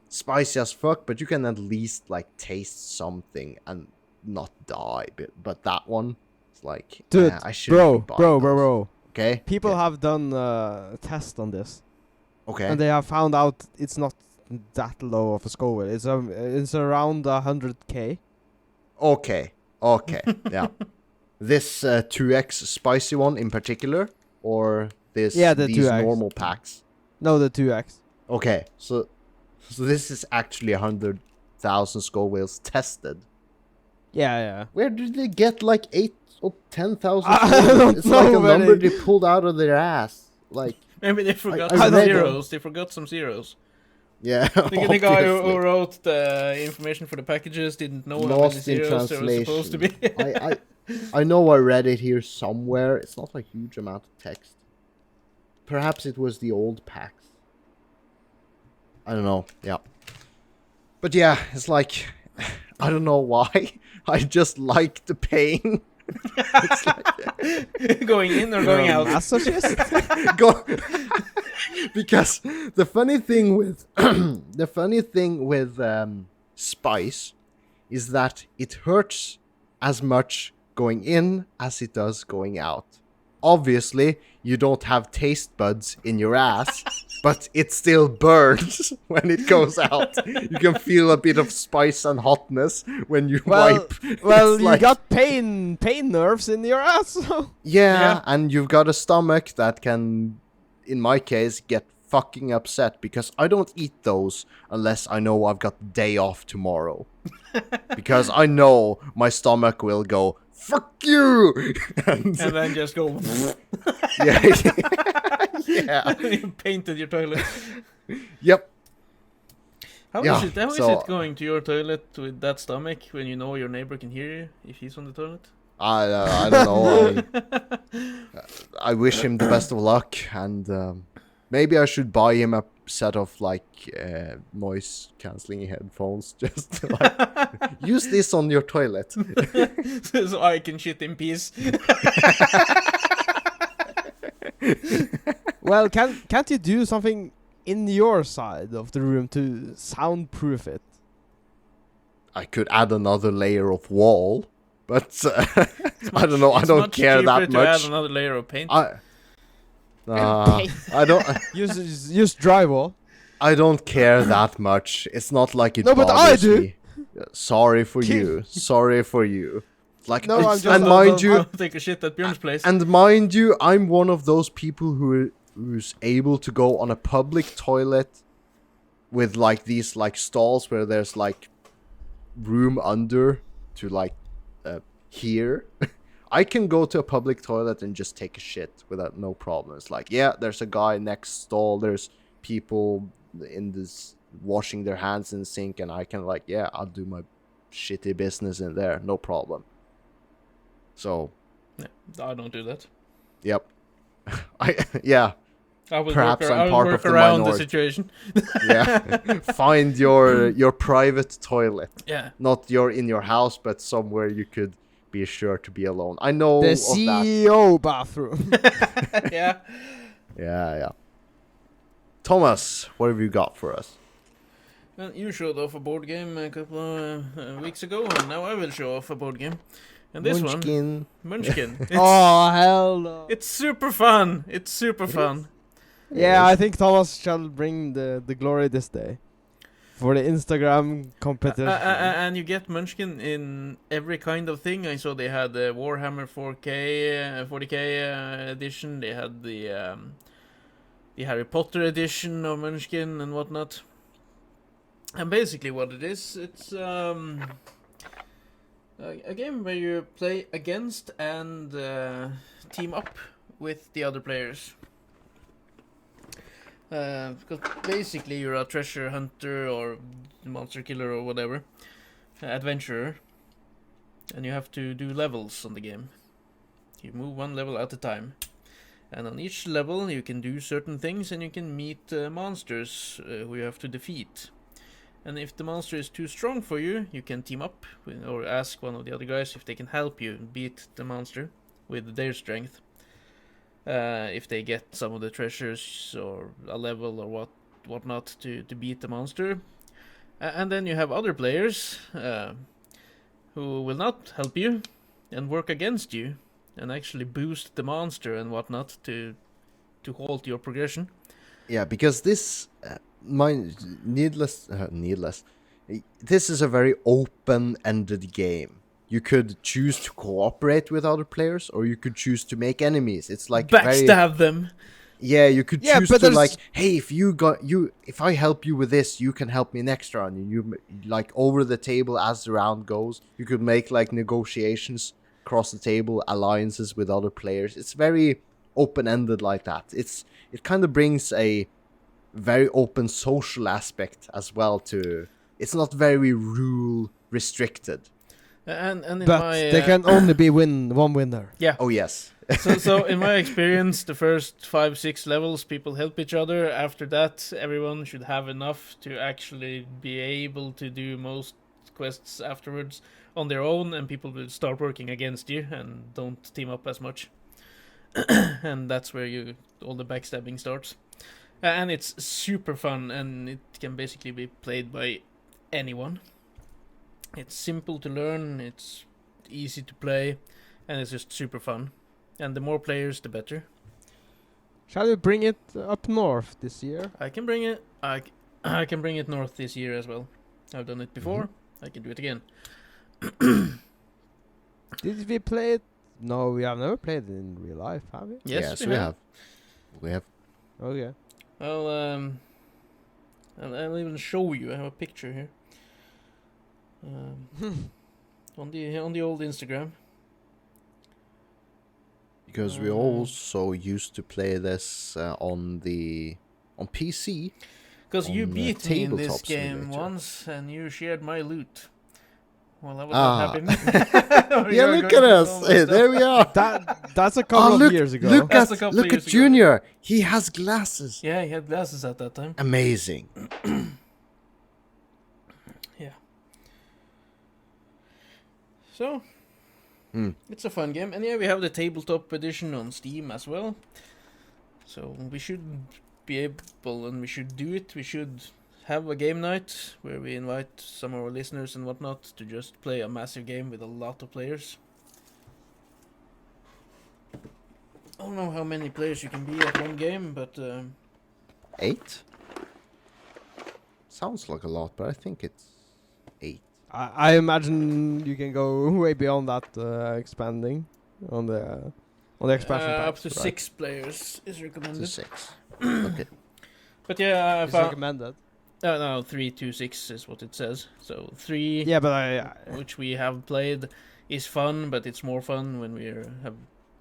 spicy as fuck, but you can at least, like, taste something and not die. But that one, it's like, dude, I shouldn't buy those. Bro. Okay? People have done a test on this. Okay. And they have found out it's not that low of a Scoville. It's around 100k. Okay. Yeah. This 2X spicy one in particular, or these 2X. normal packs? No, the 2X. Okay, so this is actually 100,000 Scovilles tested. Yeah. Where did they get like 8 or 10,000? It's know, like a but number they pulled out of their ass. Like, maybe they forgot I some read zeros. They forgot some zeros. yeah. The guy who wrote the information for the packages didn't know how many Lost in zeros there was supposed to be. I know I read it here somewhere. It's not a huge amount of text. Perhaps it was the old packs. I don't know. Yeah. But yeah, it's like, I don't know why. I just like the pain. It's like, going in or going out? Masochist? Because the funny thing with spice is that it hurts as much going in as it does going out. Obviously, you don't have taste buds in your ass, but it still burns when it goes out. You can feel a bit of spice and hotness when you wipe. Well, It's you like, got pain nerves in your ass. So. yeah, and you've got a stomach that can, in my case, get fucking upset because I don't eat those unless I know I've got day off tomorrow. Because I know my stomach will go, fuck you! and then just go... yeah. Yeah. You painted your toilet. Yep. How Yeah, is it so- going to your toilet with that stomach when you know your neighbor can hear you if he's on the toilet? I don't know. I wish him the best of luck, and maybe I should buy him a set of like noise cancelling headphones. Just to, like, use this on your toilet. So I can shit in peace. Well, can't you do something in your side of the room to soundproof it? I could add another layer of wall, But I don't know. I don't care that to add much. another layer of paint. I don't. Use drywall. I don't care that much. It's not like it No, but I bothers do. me. Sorry for you. Sorry for you. Like, No, I'm just- and mind you, I'll take a shit at Björn's place. and mind you, I'm one of those people who's able to go on a public toilet with like these like stalls where there's like room under to like hear. I can go to a public toilet and just take a shit without no problem. It's like, yeah, there's a guy next stall. There's people in this washing their hands in the sink, and I can like, yeah, I'll do my shitty business in there, no problem. So, Yeah, I don't do that. yep, I I will Perhaps work, I'm I will part work of the around the minority. situation. yeah. Find your private toilet, Yeah. not in your house, but somewhere you could be sure to be alone. I know The of that. CEO bathroom. Yeah. Yeah. Thomas, what have you got for us? Well, you showed off a board game a couple of weeks ago, and now I will show off a board game. And this one, Munchkin. Munchkin. Oh hell no! It's super fun. It's super fun. Yeah, I think Thomas shall bring the glory this day for the Instagram competition. And you get Munchkin in every kind of thing. I saw they had the Warhammer 4K, 40K edition. They had the Harry Potter edition of Munchkin and whatnot. And basically what it is, it's a game where you play against and team up with the other players. Because basically you're a treasure hunter or monster killer or whatever, adventurer, and you have to do levels on the game. You move one level at a time, and on each level you can do certain things, and you can meet monsters who you have to defeat. And if the monster is too strong for you, you can team up or ask one of the other guys if they can help you beat the monster with their strength. If they get some of the treasures or a level or whatnot to beat the monster. And then you have other players who will not help you and work against you and actually boost the monster and whatnot to halt your progression. Yeah, because this, needless. This is a very open-ended game. You could choose to cooperate with other players, or you could choose to make enemies. It's like Backstab them. Yeah, you could choose but to there's- like, hey, if I help you with this, you can help me next round. And you like over the table as the round goes, you could make like negotiations across the table, alliances with other players. It's very open-ended like that. It kind of brings a very open social aspect as well to. It's not very rule restricted. And in but my, there can only be one winner. yeah. Oh yes. So in my experience, the first 5-6 levels, people help each other. After that, everyone should have enough to actually be able to do most quests afterwards on their own, and people will start working against you and don't team up as much. And that's where all the backstabbing starts. And it's super fun, and it can basically be played by anyone. It's simple to learn, it's easy to play, and it's just super fun. And the more players, the better. Shall we bring it up north this year? I can bring it. I can bring it north this year as well. I've done it before. I can do it again. Did we play it? No, we have never played it in real life, have we? Yes, we have. We have. Okay. Well, I'll even show you. I have a picture here. On the old Instagram. Because we also used to play this on PC. Because you On, beat me in this Tabletop game Simulator. once, and you shared my loot. Well, I was Ah. not happy. Yeah, look at us. Hey, there we are. That's a couple look, of years ago. Look That's a at couple look years at ago. Junior. He has glasses. Yeah, he had glasses at that time. Amazing. Yeah. So, it's a fun game. And yeah, we have the tabletop edition on Steam as well. So we should be able, and we should do it. We should have a game night where we invite some of our listeners and whatnot to just play a massive game with a lot of players. I don't know how many players you can be at one game, but 8? Sounds like a lot, but I think it's 8. I imagine you can go way beyond that, expanding on the expansion packs, up to right? 6 players is To recommended. 6. Okay. But yeah, It's recommended. no, 3 to 6 is what it says. So 3, Yeah, but I which we have played, is fun, but it's more fun when we have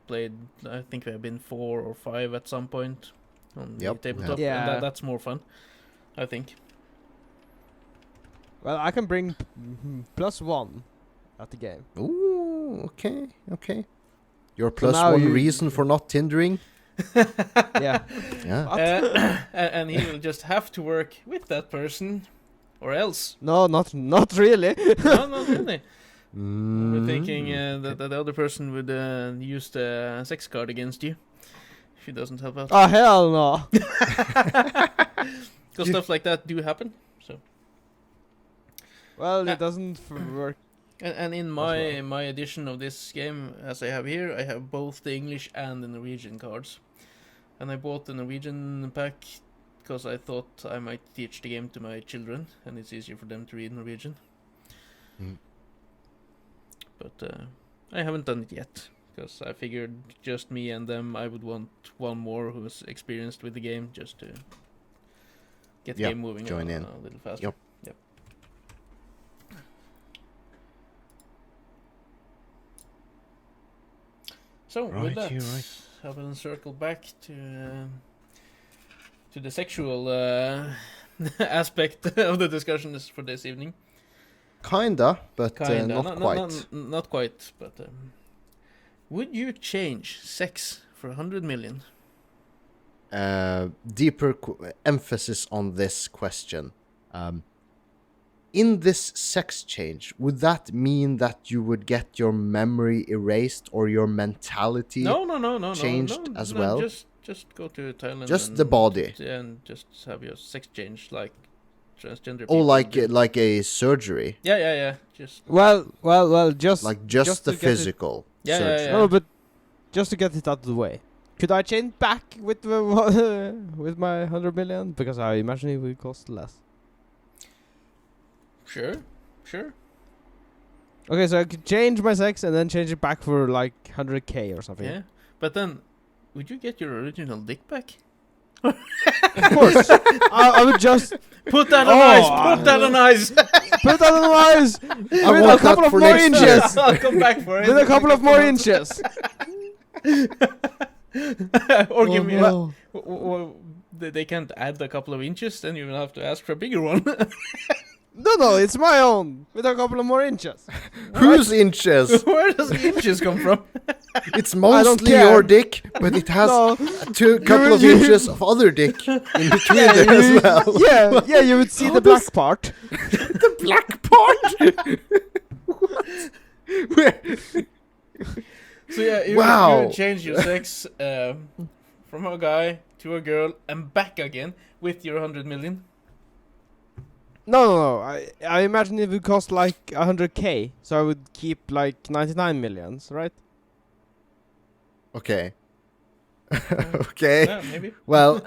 played. I think we have been 4 or 5 at some point on the Yep, tabletop, yeah. and that's more fun, I think. well, I can bring +1 at the game. Ooh, okay. Your So now +1 you- reason for not Tindering? Yeah. Yeah. And he will just have to work with that person, or else. No, not really. No, not really. Mm. We're thinking that the other person would use the sex card against you if he doesn't help out. Oh hell no. Because stuff like that do happen. So, Well, Uh, it doesn't work. and in well. my edition of this game, as I have here, I have both the English and the Norwegian cards. And I bought the Norwegian pack because I thought I might teach the game to my children, and it's easier for them to read Norwegian. Mm. But I haven't done it yet, because I figured just me and them, I would want one more who's experienced with the game, just to get the Yep, game moving join in. a little faster. Yep. So with Right, that, you're right. I will circle back to the sexual aspect of the discussions for this evening. Kinda, but Kinda, not quite. not quite. But would you change sex for 100 million? Deeper emphasis on this question. In this sex change, would that mean that you would get your memory erased or your mentality? No, changed as well? Just go to Thailand. Just the body? and just have your sex change like transgender. Oh, people do. like a surgery, Yeah. Just Well, just like just to the get it- physical Yeah, surgery. yeah. No, but just to get it out of the way. Could I change back with the with my 100 million? Because I imagine it would cost less. sure. Okay, so I could change my sex and then change it back for like 100k or something. Yeah, but then would you get your original dick back? Of course. I would just Put that on Oh, ice. Put that on ice. put that on ice with a want that couple of for more next year. inches. I'll come back for it. With a couple of more inches. Or give me. no. They can't add a couple of inches. Then you will have to ask for a bigger one. No, it's my own with a couple of more inches. Whose inches? Where does the inches come from? It's don't mostly care. your dick, but it has No. couple of inches of other dick in between there as well. Yeah, you would see the black part. The black part. Where? So yeah, you Wow. would change your sex from a guy to a girl and back again with your 100 million. No. I imagine it would cost like 100k, so I would keep like 99 millions, right? Okay. Okay. Yeah, maybe. Well,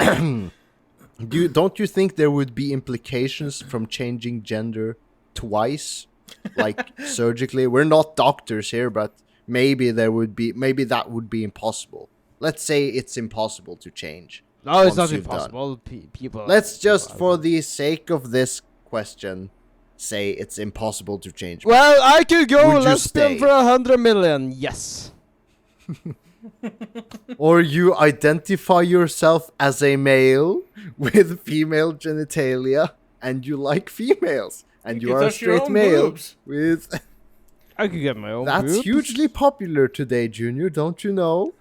don't you think there would be implications from changing gender twice, like surgically? We're not doctors here, but maybe that would be impossible. Let's say it's impossible to change. No, it's Once not you've done. impossible. People. Let's just, people for are- the sake of this question, say it's impossible to change. Well, I could go Would you lesbian stay? for 100 million. Yes. Or you identify yourself as a male with female genitalia, and you like females, and you can are a touch your straight own male boobs. with. I could get my own. That's boobs. hugely popular today, Junior. Don't you know?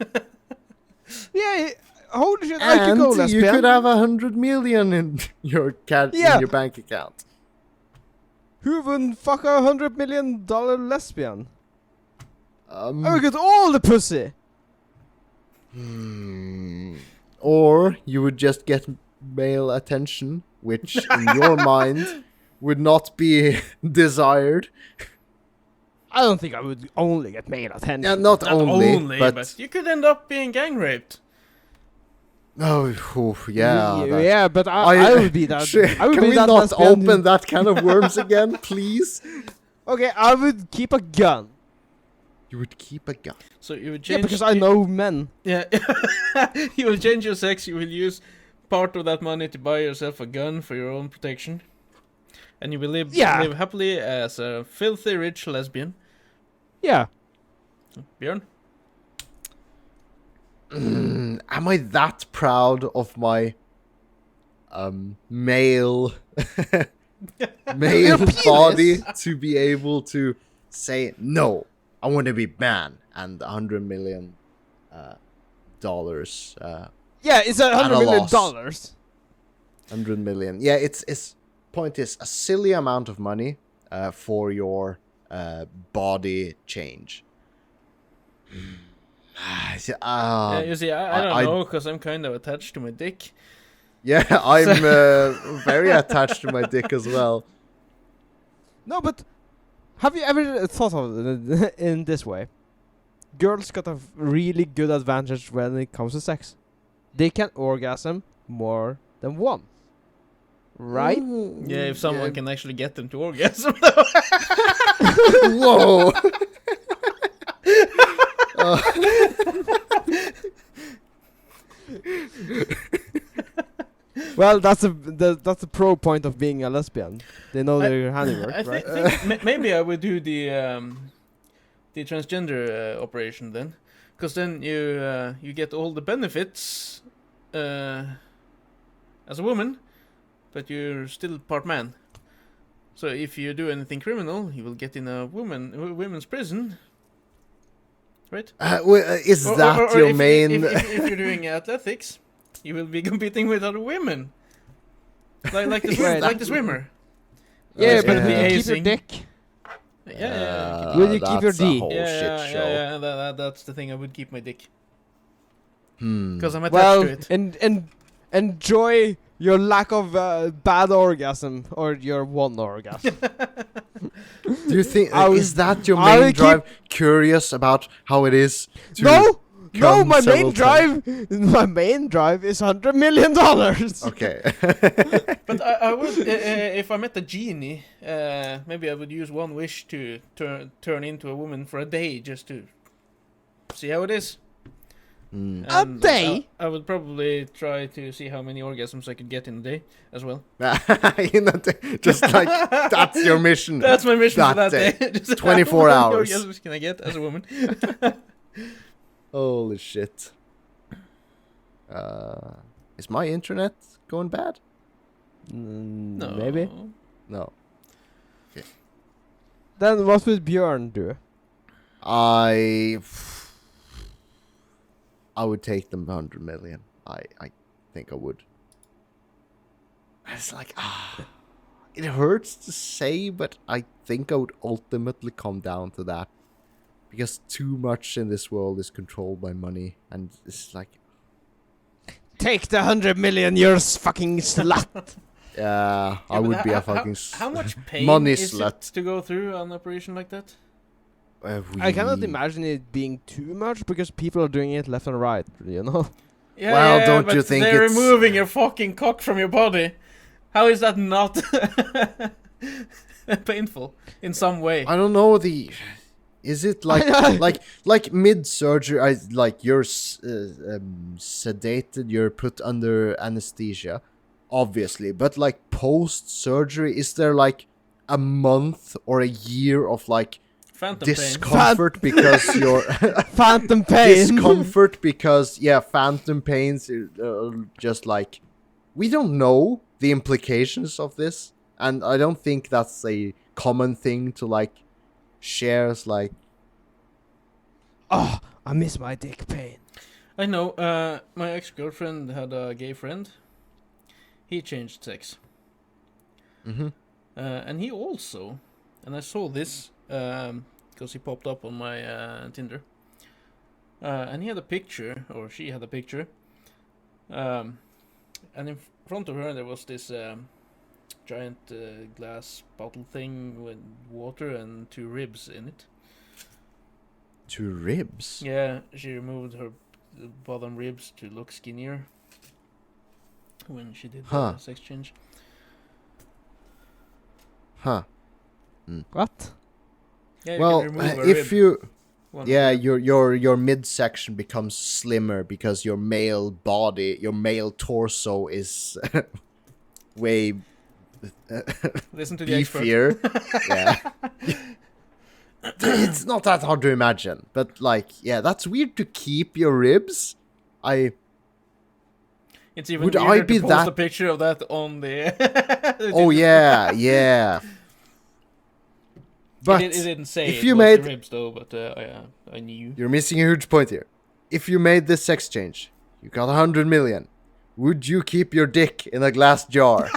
Yeah. Holy shit! I could And go you lesbian. could have 100 million in your Yeah. in your bank account. Who wouldn't fuck a $100 million lesbian? I would get all the pussy. Or you would just get male attention which in your mind would not be desired. I don't think I would only get male attention. Yeah, not only, but you could end up being gang raped. Oh, yeah. that- Yeah, but I would be that. Shit, I would can be we that not lesbian who- open that can of worms again, please? Okay, I would keep a gun. You would keep a gun. So you would Yeah, change. because I know men. Yeah, you will change your sex. You will use part of that money to buy yourself a gun for your own protection, and you will live happily as a filthy rich lesbian. Yeah. Björn? Am I that proud of my male body to be able to say no? I want to be man and $100 million dollars. Yeah, it's $100 million. loss. 100 million. Yeah, it's point is a silly amount of money for your body change. Yeah, you see, I don't know, because I'm kind of attached to my dick. Yeah, I'm very attached to my dick as well. No, but have you ever thought of it in this way? Girls got a really good advantage when it comes to sex. They can orgasm more than one. Right? Yeah, if someone can actually get them to orgasm. Whoa. Well, that's the pro point of being a lesbian. They know their handiwork, I right? think maybe I would do the transgender operation then, because then you get all the benefits as a woman, but you're still part man. So if you do anything criminal, you will get in a women's prison, right? Is that or your if, main? If you're doing athletics, you will be competing with other women, like the swimmer. Yeah, but Yeah. will you keep your Acing. dick? Yeah. Will you keep your that's a D? whole Yeah, shit show. that's the thing. I would keep my dick Hmm. because I'm attached Well, to it. and enjoy your lack of bad orgasm or your one orgasm. Do you think I is that your I will main drive? Curious about how it is? To No, come my several main drive is $100 million. Okay. But I would, if I met a genie, maybe I would use one wish to turn into a woman for a day, just to see how it is. Mm. A And day? I would probably try to see how many orgasms I could get in a day as well. Just like that's your mission. That's my mission for That that day. Just 24 how many hours. orgasms can I get as a woman? Holy shit. Is my internet going bad? No. Maybe. No. Then what would Björn do? I would take them 100 million. I think I would. It's like it hurts to say, but I think I would ultimately come down to that. Because too much in this world is controlled by money, and it's like, Take the 100 million, you're fucking slut. yeah, I but would be how- a fucking How much pain money is slut. it to go through an operation like that? I cannot imagine it being too much because people are doing it left and right, you know? Yeah, Well, yeah, don't but you think they're it's- removing your fucking cock from your body? How is that not painful in some way? I don't know Is it like mid surgery? Like you're sedated, you're put under anesthesia, obviously. But like post surgery, is there like a month or a year of like Phantom pain. discomfort because you're Phantom pain. discomfort because phantom pains just like we don't know the implications of this, and I don't think that's a common thing to like shares like Oh, I miss my dick pain. I know. My ex-girlfriend had a gay friend. He changed sex. And he also, and I saw this because he popped up on my Tinder. And he had a picture, or she had a picture. And in front of her there was this giant glass bottle thing with water and 2 ribs in it. 2 ribs? Yeah, she removed her bottom ribs to look skinnier when she did the sex change. Huh. What? Yeah, Well, if you... One Yeah, rib. your midsection becomes slimmer because your male body, your male torso is way Listen to the expert. beefier. Yeah. It's not that hard to imagine, but like, yeah, that's weird to keep your ribs. It's even Would weirder I to be post that- a picture of that on the... Oh yeah, yeah. But it didn't say if it you was made- the ribs though, but I knew. you're missing a huge point here. If you made this sex change, you got 100 million. Would you keep your dick in a glass jar?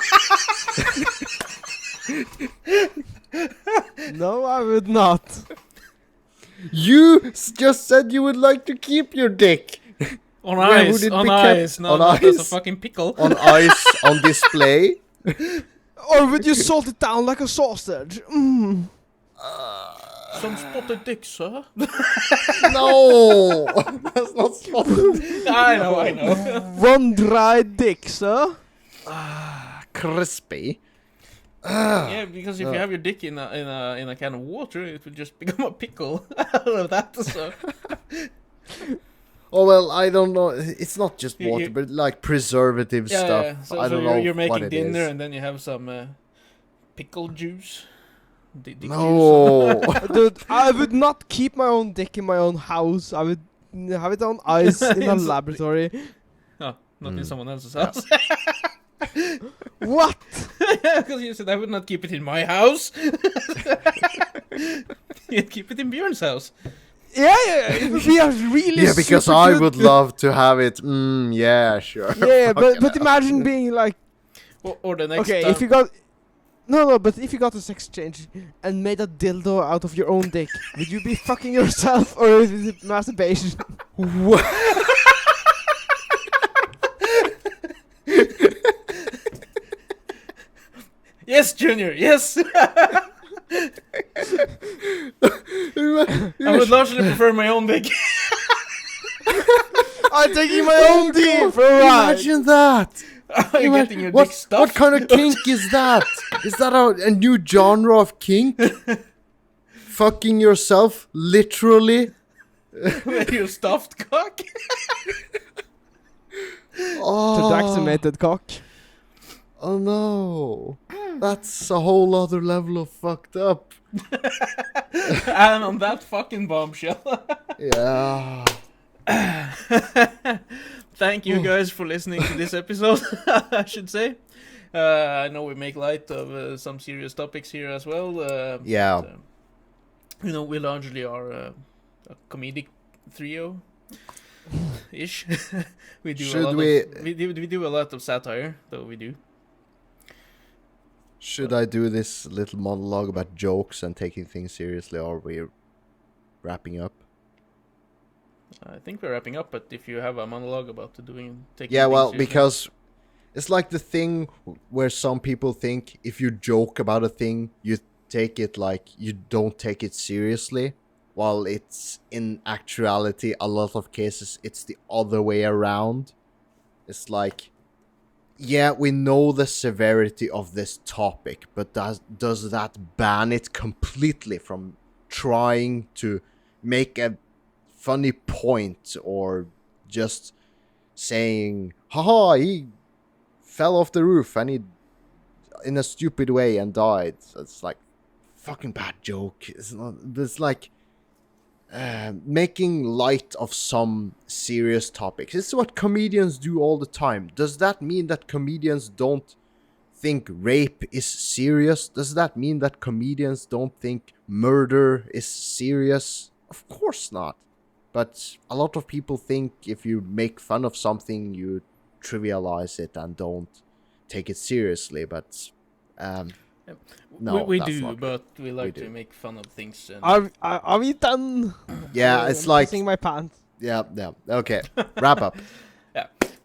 No, I would not. You just said you would like to keep your dick On Where ice, would it on be kept? ice, no, On not as a ice? fucking pickle. on ice on display. Or would you salt it down like a sausage? Mm. Some spotted dick, sir. No, that's not spotted. I know. One dry dick, sir. Crispy. Yeah, because if you have your dick in a can of water, it would just become a pickle out of that. So Oh well, I don't know. It's not just You- water, you- but like preservative stuff. yeah. So, I don't so know you're what making it dinner is. and then you have some pickle juice. Dick juice. No. Dude, I would not keep my own dick in my own house. I would have it on ice in a laboratory. Oh, not in someone else's Yeah. house. What? Because you said I would not keep it in my house. You'd keep it in Björn's house. Yeah, it would be a really Yeah, because super I good- would love to have it. Yeah, sure. Yeah, Fucking but hell. imagine being like, Or the next okay, time. if you got no, but if you got a sex change and made a dildo out of your own dick, would you be fucking yourself or is it masturbation? Yes, Junior, yes! I would largely prefer my own dick. I'm taking my own dick for a ride. Imagine that. You're getting your dick What stuffed. kind of kink is that? Is that a new genre of kink? Fucking yourself, literally. With your stuffed cock? Oh, Deactivated cock. oh no. That's a whole other level of fucked up. And on that fucking bombshell. Yeah. Thank you guys for listening to this episode, I should say. I know we make light of some serious topics here as well. Yeah. but, you know, we largely are a comedic trio. Ish. We do Should a lot we- of, we do a lot of satire, though we do. Should I do this little monologue about jokes and taking things seriously, or are we wrapping up? I think we're wrapping up, but if you have a monologue about taking Yeah, things well, seriously- because it's like the thing where some people think if you joke about a thing, you take it like you don't take it seriously, while it's in actuality, a lot of cases, it's the other way around. It's like, yeah, we know the severity of this topic, but does that ban it completely from trying to make a funny point or just saying, haha, he fell off the roof and he in a stupid way and died. So it's like fucking bad joke. It's not. It's like making light of some serious topics. It's what comedians do all the time. Does that mean that comedians don't think rape is serious? Does that mean that comedians don't think murder is serious? Of course not. But a lot of people think if you make fun of something, you trivialize it and don't take it seriously. But no, we that's do, not but we like do. to make fun of things. And Are we done? yeah, it's like pissing my pants. yeah. Okay, wrap up.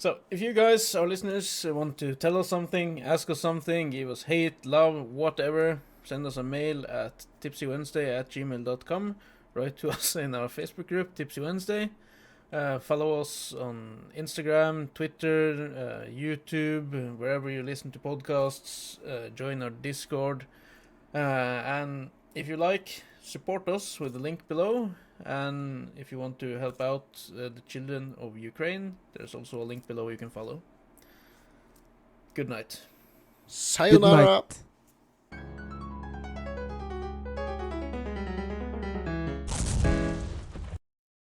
So, if you guys, our listeners, want to tell us something, ask us something, give us hate, love, whatever, send us a mail at tipsywednesday@gmail.com. Write to us in our Facebook group, Tipsy Wednesday. Follow us on Instagram, Twitter, YouTube, wherever you listen to podcasts. Join our Discord. And if you like, support us with the link below. And if you want to help out the children of Ukraine, there's also a link below you can follow. Good night. Sayonara. Good night.